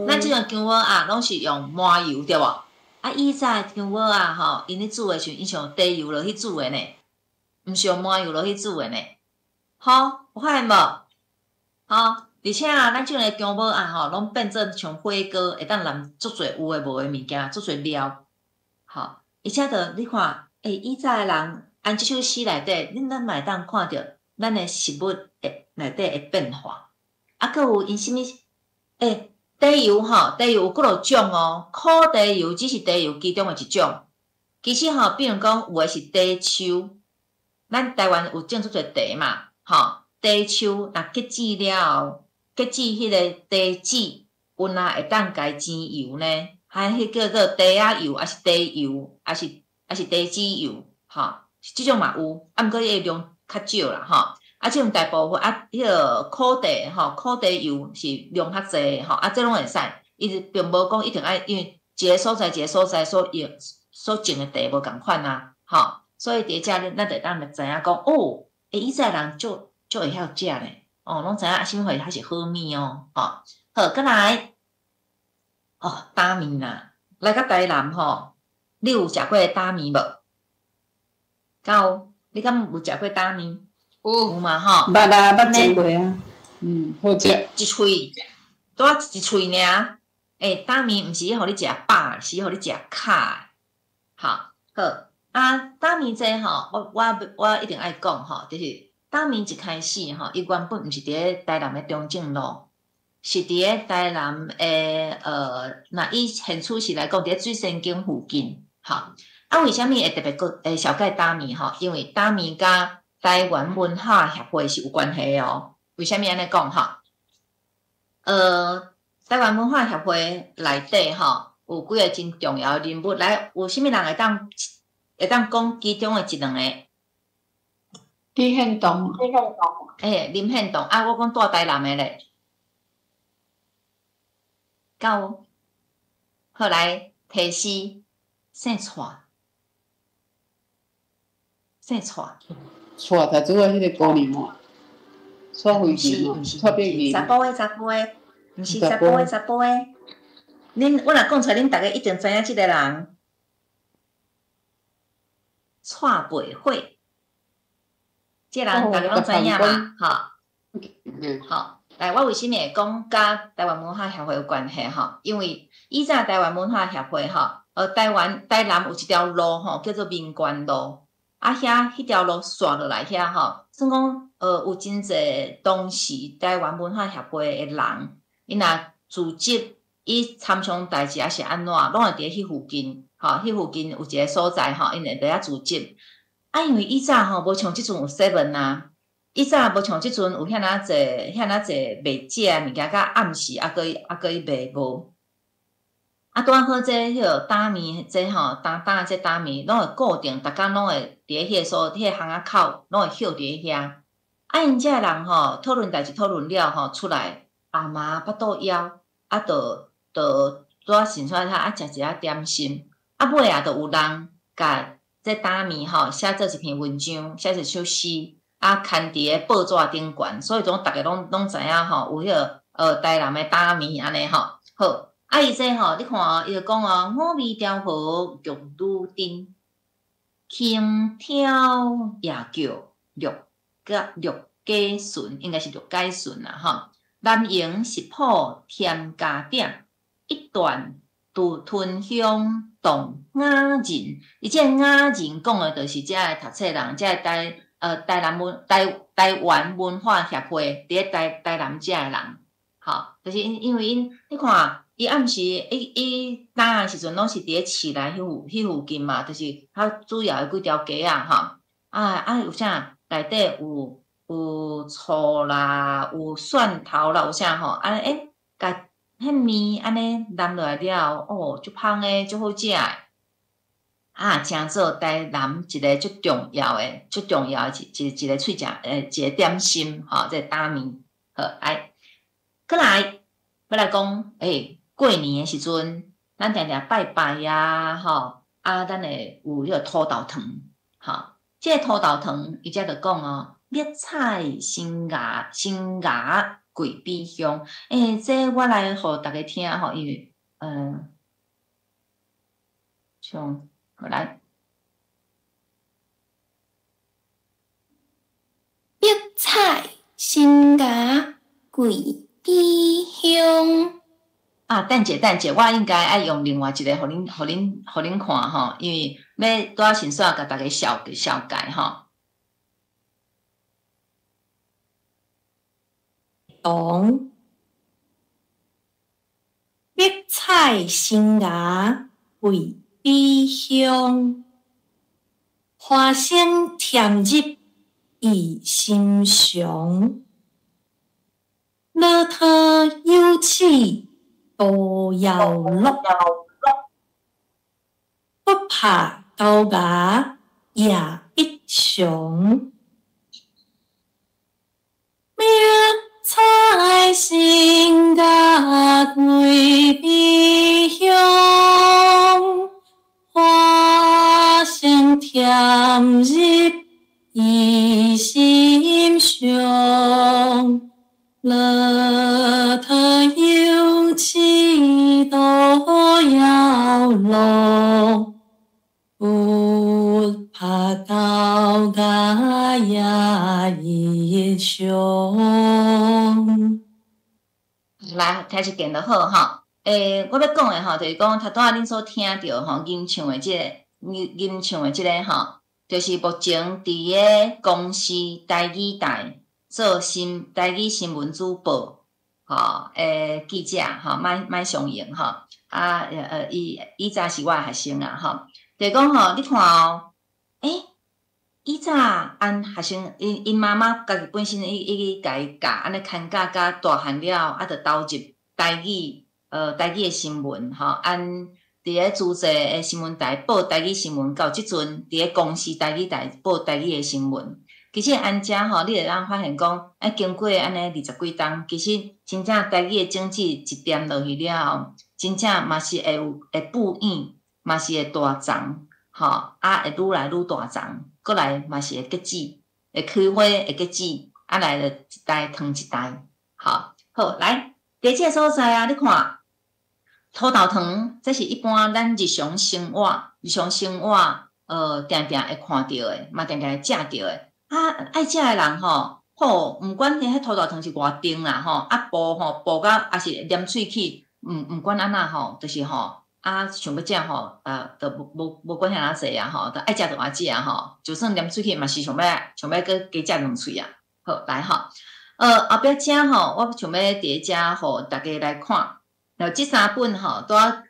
咱即阵姜母鸭拢是用麻油对无？以前姜母鸭吼，因咧煮诶时阵，因是用茶油落去煮诶呢，毋是用麻油落去煮诶呢。好，有发现无？而且咱即个姜母鸭吼，拢变做像火锅，会当淋足侪有诶无诶物件，足侪料。而且着你看，以前诶人按即首诗内底，咱嘛会当看着咱诶食物诶内底诶变化。阁有因啥物？茶油茶油有几落种哦，苦茶油只是茶油其中诶一种。其实比如讲有诶是茶树，咱台湾有种足侪茶嘛，茶树若结籽了后，结籽迄个茶籽，有若会当家煎油呢？迄叫做茶仔油，还是茶油，还是茶籽油？即种嘛有，毋过伊量较少啦，即种大部分迄个苦茶苦茶油是量较济即拢会使。伊并无讲一定爱，因为一个所在所种的茶无共款啊，所以伫遮咱就当知影讲，以前人就会晓食咧，拢知影啥物货还是好物哦，好，再来，打面啦，来到台南你有食过打面无？有，你敢有食过打面？有嘛捌啦，捌食过啊。好食。一喙，拄仔一喙尔。打面毋是互你食饱，是互你食卡。好，打面这我一定爱讲就是打面一开始伊原本毋是伫咧台南的中正路，是伫咧台南若以现处时来讲，伫咧水仙宫附近。啊，为虾米会特别会小解打面吼？因为打面甲台湾文化协会是有关系哦。为虾米安尼讲吼？台湾文化协会内底吼有几个真重要的人物，来有啥物人会当讲其中的一两个？李显东，林献堂啊，我讲大台南的咧，有。后来提示姓蔡，姓蔡，蔡台主要迄个高龄哦，蔡慧毋是玲哦，毋是，蔡碧玲，查甫的，毋是查甫的。我若讲出来，恁逐个一定知影即个人，蔡培慧，即个人逐个拢知影嘛，吼。好，来，我为什么会讲甲台湾文化协会有关系吼？因为以前台湾文化协会吼，台南有一条路吼，叫做民权路，啊迄条路刷落来遐吼，算讲有真侪当时台湾文化协会的人，因若组织伊参详代志还是安怎，拢会伫迄附近，吼，迄附近有一个所在吼，因会伫遐组织。啊，因为以前吼无像即阵有 7啊。以前无像即阵有遐那侪卖食物件，甲暗时还佫伊卖无。啊，拄好迄个打面，打这打面，拢会固定，逐工拢会伫迄个巷仔口，拢会歇伫遐。啊，因遮人吼讨论代志讨论了吼，出来阿妈巴肚枵，啊，拄啊先出来啊，食一下点心，啊尾啊，有人甲这打面吼写做一篇文章，写一首诗。啊，刊伫个报纸顶悬，所以种逐个拢知影吼，有迄个台南的打面安尼吼。好，啊伊这吼，你看哦，伊就讲哦，五味调和玉女丁，轻佻夜叫绿鸡笋，应该是绿鸡笋啦吼。南营食谱添加点，一段吞香动雅人。伊这雅人讲的，就是遮个读册人，遮个台湾文化协会伫台南遮个人，吼，就是因为你看，伊暗时伊打的时阵，拢是伫市内迄附近嘛，就是较主要的几条街啊，吼，啊有啥内底有醋啦，有蒜头啦，有啥吼，安尼甲迄面安尼淋落来了，哦，足香诶，足好食诶。啊，诚做台南一个足重要诶一个喙食一个点心吼，这打面好来，过来要来讲过年诶时阵，咱定定拜拜啊吼，啊咱会有迄个土豆糖吼，这个土豆糖伊则着讲哦，蜜菜新芽桂比香，这我来互大家听吼，因为像。好来，蜜菜新芽桂比香。啊，等者，我应该爱用另外一个，互恁看吼，因为要拄仔先煞甲大家小解吼。糖，蜜菜新芽桂比香，花生甜入意心肠，老桃有齿多摇落，不怕高牙也必伤。蜜菜新芽桂比香，花生甜入意心肠，老桃有齿多摇落，不怕高牙也必伤。来，听一遍就好吼。我要讲的吼，就是讲头拄仔恁所听到吼，吟唱的即个吼，就是目前伫个公司台语台做台语新闻主播吼，记者吼，卖上用吼，伊早是我的学生啊吼，就讲吼，你看哦，以早按学生因妈妈家己本身伊甲伊教，安尼牵教甲大汉了，啊，着投入台语诶新闻吼，按伫咧主持诶新闻台报台语新闻，到即阵伫咧公司台语台报台语诶新闻。其实安遮吼，你会当发现讲，经过安尼20几冬，其实真正台语诶政治一点落去了后，真正嘛是会布影，嘛是会大涨，吼，会愈来愈大涨。过来嘛是会结籽，会开花，会结籽，来就一代糖一代，好，来第一个所在啊，你看土豆糖，这是一般咱日常生活，定定会看到的，嘛定定会食到的。爱食的人吼，毋管迄土豆糖是偌甜啦吼，薄到也是黏喙齿，毋管安那吼，就是吼。想要食吼，都无管遐济啊吼，都爱食就爱食啊吼，就算黏喙齿嘛是想要搁加食两喙啊。好，来吼，后壁遮吼，我想要伫咧遮互大家来看，然后即3本吼，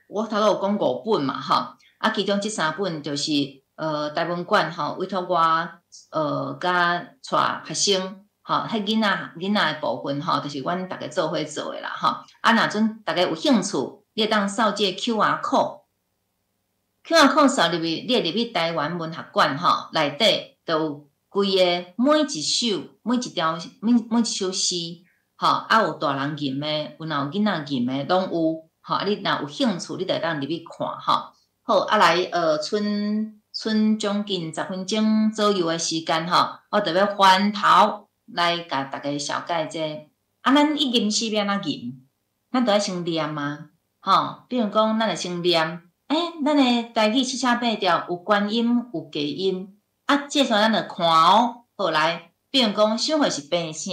我头拄有讲5本嘛吼，其中即3本就是台文馆吼委托我甲带学生吼，迄囡仔诶部分吼，就是阮大家做伙做诶啦吼，若阵大家有兴趣。你会当扫这 QR code，QR code 扫入去，你会入去台湾文学馆吼，内底都有规个每一首诗，吼，有大人吟诶，有囡仔吟诶，拢有，吼，你若有兴趣，你就会当入去看吼。好，来剩将近10分钟左右诶时间吼，我就要翻头来甲大家小解这。咱一吟诗要安怎吟？咱着爱先念啊。吼，比如讲，咱就先念，咱诶台语7×8调有关音有假音，接下来咱就看哦。好来，比如讲，首回是变声，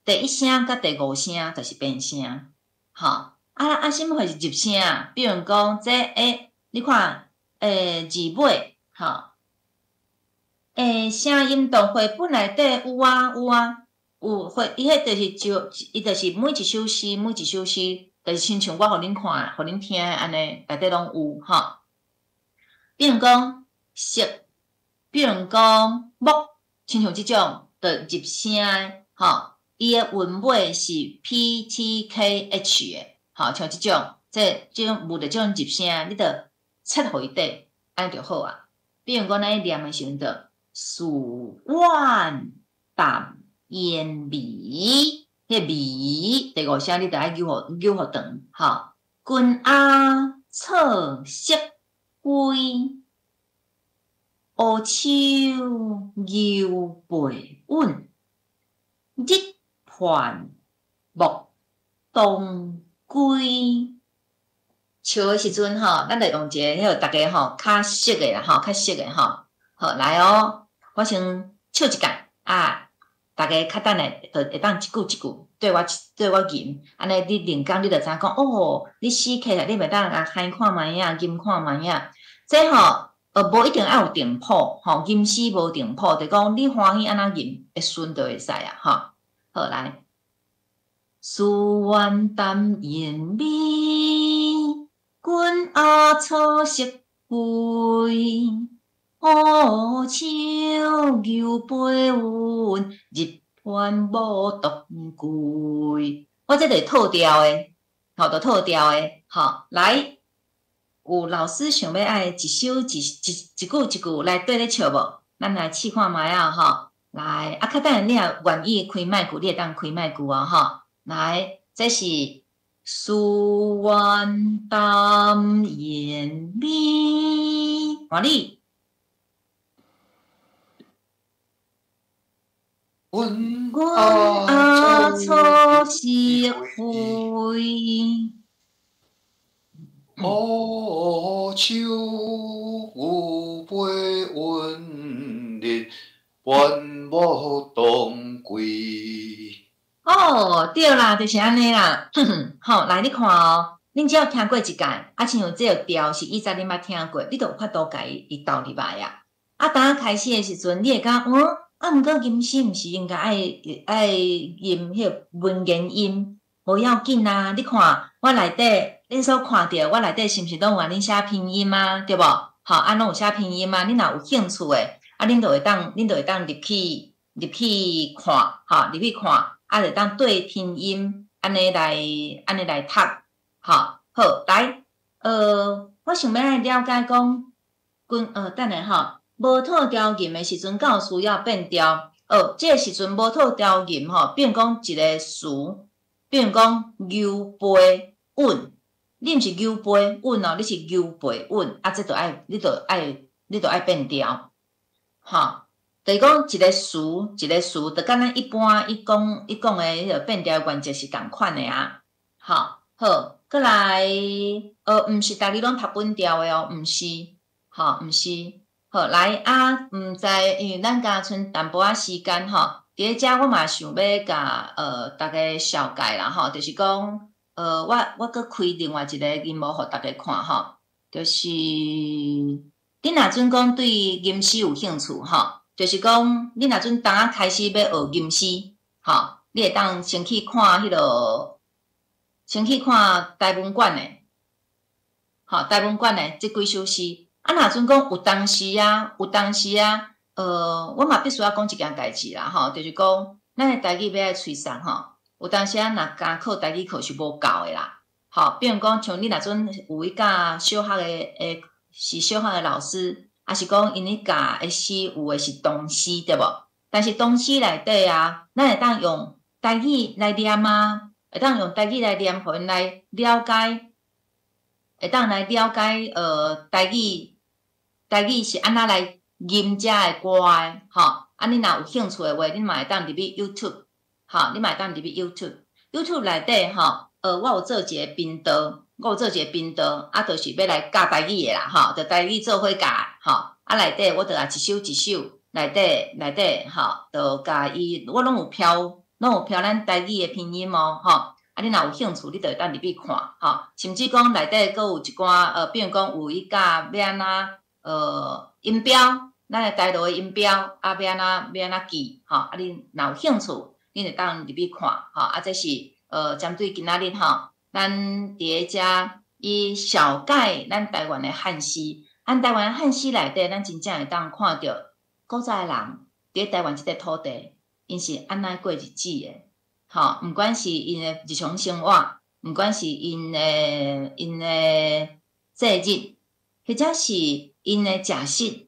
第1声甲第5声就是变声，吼，什么回是入声？比如讲，你看，字尾，吼，声音图绘本内底有啊，绘，伊迄伊就是每一首诗。就是亲像我互恁看、互恁听安尼，内底拢有吼。比如讲色，比如讲木，亲像即种着入声诶吼。伊诶韵尾是 PTKH 诶，吼，像即种，即种无着即种入声，你着切互伊底，安尼就好啊。比如讲咱念诶时阵着数万淡烟迷。迄味第5声你着爱扭互长，吼。君阿错色归，乌秋犹背稳，日盼木东归。笑诶时阵吼，咱着用一个迄个大家吼较熟诶啦吼，较熟诶吼。好来哦，我先笑一届大家较等下就会当一句对我吟，安尼你练功你就知影讲哦，你死起来你袂当甲喊看卖啊，吟看卖啊。这吼无一定要有定谱吼，吟诗无定谱，就讲你欢喜安怎吟会顺就会使啊吼。好来，数万淡烟味，君阿错色归。乌秋犹背稳，日盼无东归。我这是套调诶，吼，就套调诶，吼，来，有老师想要爱一首一句来对咧笑无？咱来试看卖啊，吼，来，较等下你若愿意开麦句，你会当开麦句啊，吼，来，这是数万淡烟味，换你。阮阿错是灰，乌秋有背韵，日盼无东归。哦，对啦，就是安尼啦。好，来你看哦，恁只要听过一届，亲像这个调是以前恁捌听过，你就有法度甲伊斗入来啊。当开始诶时阵，你会感毋过吟诗毋是应该爱吟迄个文言音，无要紧啊！你看我内底，恁所看到我内底是毋是拢有甲恁写拼音啊？对无？好，啊，拢有写拼音啊，恁若有兴趣诶，啊，恁就会当入去看，哈，入去看，啊，就当对拼音安尼来读，好，好，来，我想要来了解讲，等下吼，无套调音诶时阵，敢有需要变调？这个时阵无套调音吼，比如讲一个词，比如讲牛背稳。你毋是牛背稳哦，你是牛背稳，啊，这就爱，你就爱变调，吼，就是讲一个词，就敢咱一般伊讲诶迄个变调原则是共款诶啊，好，过来，毋是逐日拢读本调诶哦，毋是，吼，毋是，好来啊，毋知因为咱加剩淡薄仔时间吼，伫咧遮我嘛想要甲大家小解啦吼，就是讲。我搁开另外一个音幕互大家看吼，就是恁若准讲对吟诗有兴趣吼，就是讲恁若准当开始要学吟诗吼，你会当先去看台文馆诶，吼台文馆诶即几首诗，啊若准讲有当时啊，我嘛必须要讲一件代志啦吼，就是讲咱诶台语要爱吹送吼。有当时啊，若加考台语课是无够诶啦，吼，比如讲像你若阵有一教小学诶，是小学诶老师，还是讲因咧教诶诗有诶是唐诗对无？但是唐诗内底啊，咱会当用台语来念啊，会当用台语来念，互因来了解，会当来了解台语是安怎来吟遮诶歌诶，吼，啊，你若有兴趣诶话，你嘛会当入去 YouTube。好，你买当入去 YouTube 内底吼，我有做一个频道，啊，就是要来教台语的啦，吼，就台语做伙教，吼，啊内底我就啊一首一首内底，吼，就甲伊，我拢有标咱台语的拼音哦，吼，啊你若有兴趣，你就会当入去看，吼，甚至讲内底佫有一寡比如讲有伊教要安怎音标，咱的台语的音标，啊要安怎记，吼，啊你若有兴趣。恁会当入去看，吼，啊，这是针对今仔日吼，咱伫咧遮伊小解咱台湾的汉诗，台湾汉诗内底，咱真正会当看到古早的人伫咧台湾即块土地，因是安怎过日子的，吼，毋管是因的日常生活，毋管是因的节日，或者是因的食食，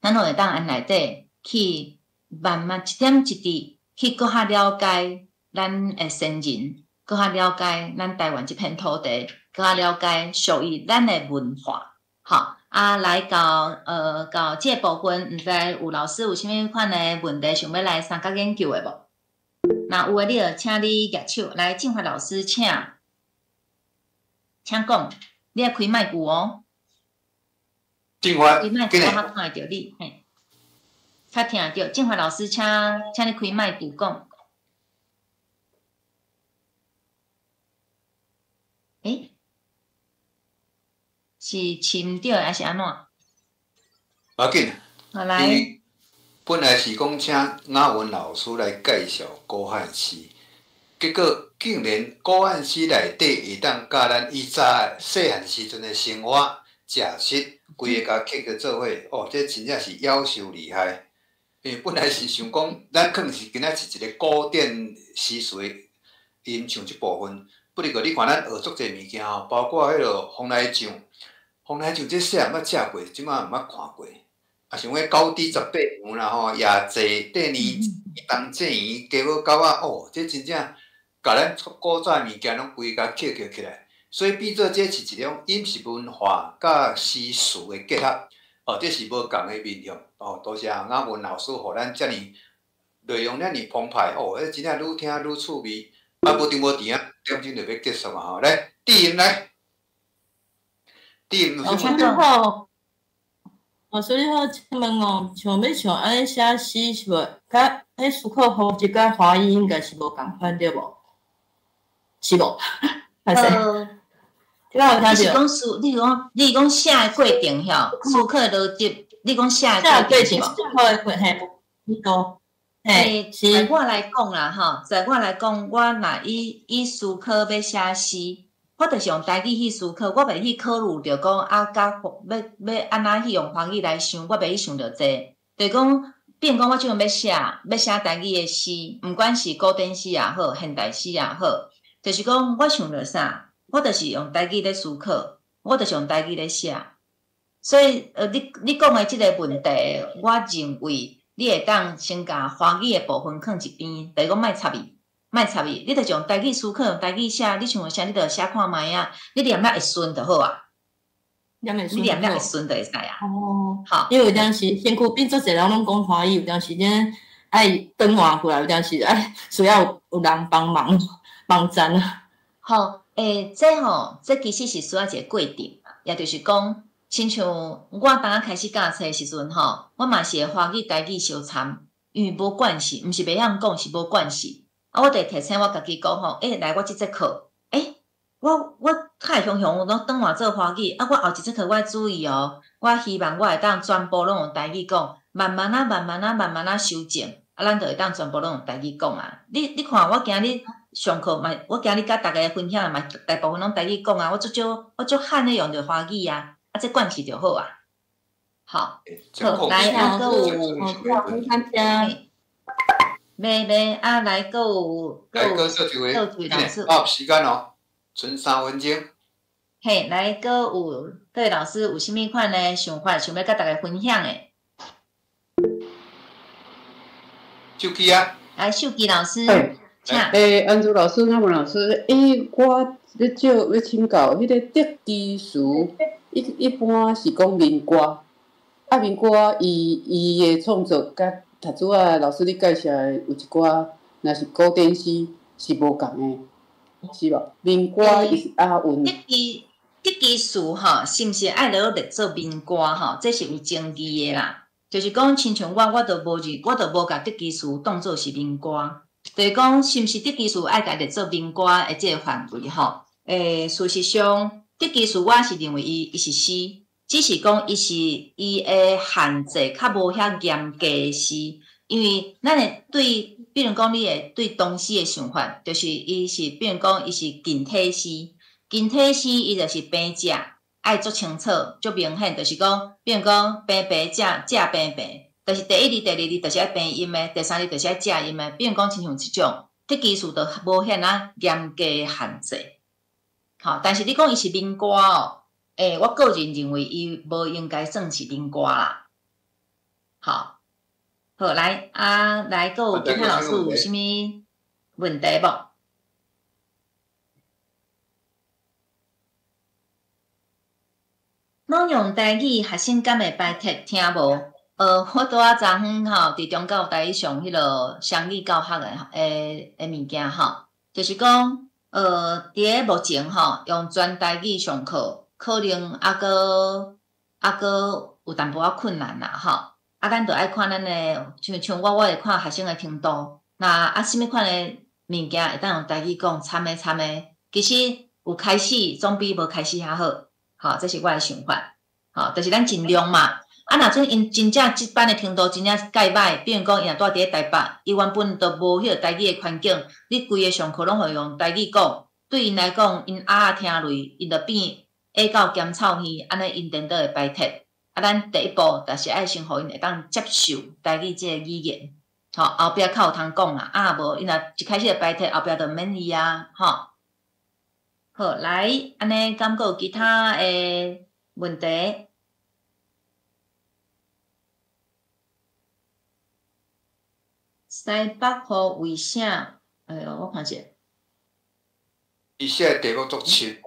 咱拢会当按内底去慢慢一点一滴。去搁较了解咱诶先人，搁较了解咱台湾即片土地，搁较了解属于咱诶文化。好，啊，来到即个部分，毋知有老师有啥物款诶问题想要来参加研究诶无？若有诶，你就请你举手来，静华老师请讲，你要开麦克哦。静华，开麦克我较看会着你，嘿。较听着，静华老师，请你开麦克讲。是饲毋着还是安怎？要紧。好来。本来是讲请雅文老师来介绍古汉诗，结果竟然古汉诗内底会当教咱以前细汉时阵的生活、食食，规个甲刻去做伙。哦，这真正是夭寿厉害。因为本来是想讲，咱可能是今仔是一个古典诗词吟唱即部分，不过你看咱学足侪物件吼，包括迄落蓬莱酱，这细汉捌食过，即摆毋捌看过。啊，像迄高低18园啦吼，夜祭第二当正圆家母狗仔哦，这真正甲咱古早物件拢规甲刻起来，所以变做这是一种饮食文化甲诗词的结合。哦，这是无共的面向。哦，多谢雅文老师，互咱遮尔内容遮尔澎湃。哦，迄真正愈听愈趣味。啊，无长啊，点钟就要结束啊！吼，来，第一来，老师你好，请问哦，像要像安尼写诗是无？甲迄思考方式甲华语应该是无共款对无？是无？歹势。你是讲你讲写诶过程吼，思考逻辑，你讲写诶过程无？你讲，是。在我来讲啦吼，在我来讲，我若以思考要写诗，我就是用台语去思考，我袂去考虑着讲要安怎去用华语来想，我袂去想着这，就是讲变讲我即阵要写台语的诗，毋管是古典诗也好，现代诗也好，就是讲我想着啥，我就是用台语咧思考，我就是用台语咧写。所以你讲的即个问题，我认为你会当先甲华语的部分放一边，就是讲莫插伊，你著用台语思考，用台语写，你想啥，你著写看卖啊，你念会顺就好啊。你念会顺就会使啊。哦，好，因为有当时身躯边做侪人拢讲华语，有当时咱爱转换过来，有当时爱需要有人帮忙赞啊。好，这其实是需要一个过程，也就是讲，亲像我当下开始教册的时阵吼，我嘛是会华语台语相掺，因为无关系，毋是袂晓讲，是无关系。我就提醒我家己讲吼，来我即节课，我太雄拢转换做华语，我后一节课我要注意哦，我希望我会当全部拢用台语讲，慢慢啊修正，咱就会当全部拢用台语讲啊。你看我今日上课嘛，我今日甲大家分享嘛，大部分拢台语讲啊，我足罕咧用着华语啊，这惯起就好啊。好，来啊，搁有，参加。袂来搁有老师，时间哦，剩3分钟。嘿，来搁有对老师有啥物款的想法，想要甲大家分享的？手机啊，来秀基老师，请。安珠老师、阿文老师，我要请教，迄个德基词，一般是讲民歌，民歌伊的创作甲读主啊，老师你介绍的有一寡，若是古典诗是无共的，是无？民歌伊是押韵。德基词吼，是毋是爱落列做民歌吼？这是有争议的啦。就是讲，亲像我就无甲德基词当作是民歌。就是讲，是毋是德基词爱甲列做民歌的即个范围吼？事实上，德基词我是认为伊是诗。只是讲，伊的限制较无遐严格的诗，因为咱会对，比如讲你会对东西的想法，就是伊是，比如讲伊是近体诗，近体诗伊就是平仄，爱足清楚、足明显，就是讲，比如讲平平仄平平，就是第一字、第二字就是爱平音的，第三字就是爱仄音的，比如讲亲像即种，这技术就无遐啊严格的限制。好，但是你讲伊是民歌哦。我个人认为伊无应该算是民歌啦。好，来搁有其他老师有啥物问题无？拢用台语学生敢会白读听无？我拄仔昨昏吼，伫中教台语上迄落双语教学诶物件吼，就是讲伫咧目前吼用全台语上课。可能还阁有淡薄仔困难啦，吼！咱着爱看咱的，像我会看学生的程度。那啥物款的物件会当用台语讲，参的。其实有开始总比无开始较好，吼，这是我的想法。吼，就是咱尽量嘛。若阵因真正即班的程度真正介歹，比如讲伊若住伫咧台北，伊原本着无迄个台语的环境，你规个上课拢会用台语讲，对因来讲，因听累，因着变。下到咸草鱼，安尼因电脑会白读。咱第一步就是爱先互因会当接受台语即个语言，吼后壁较有通讲啦。无因若一开始就白读，后壁就免伊啊，吼。好，来，安尼敢阁有其他诶问题？西北河为啥？我看者。伊写题目足深。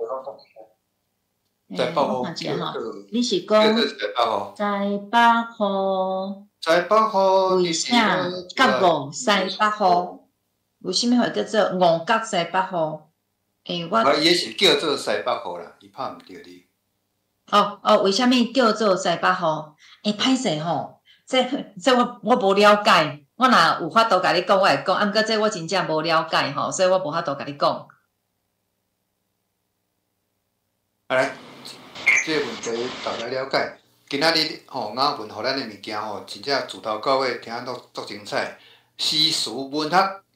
我看者吼，你是讲西北河为啥甲五西北河？为虾米会叫做五角西北河？我伊是叫做西北河啦，伊拍毋对哩。为虾米叫做西北河？歹势吼，这我无了解。我若有法度甲你讲，我会讲。毋过这我真正无了解吼，所以我无法度甲你讲。来。这个问题大家了解。今仔日吼，我问互咱的物件吼，真正自头到尾听都足精彩。诗词文学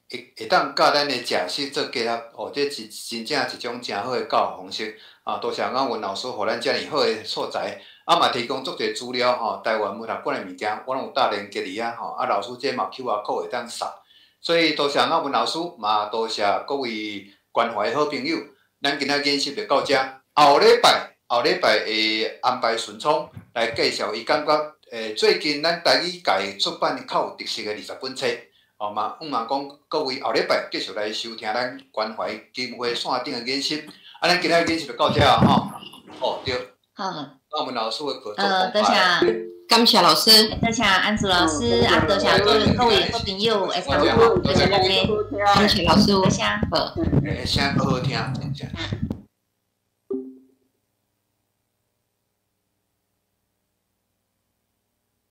会当甲咱的食食做结合，哦，这真正一种真好的教育方式啊！多谢阮文老师，互咱遮尔好的素材，嘛提供足侪资料吼。台湾文学馆的物件，我拢有搭连接伫遐吼。老师这嘛 QR code 会当扫，所以多谢阮文老师，嘛多谢各位关怀好朋友。咱今仔演习就到遮，后礼拜会安排顺聪来介绍伊感觉最近咱台语界出版较有特色的20本册。哦嘛讲各位后礼拜继续来收听咱关怀金花线顶的演习。咱今仔演习就到遮啊吼。哦对。好。那我们老师的合作。多谢。感谢老师。多谢安祖老师，多谢各位好朋友的参与，多谢大家。感谢老师。多谢。声好好听，真正。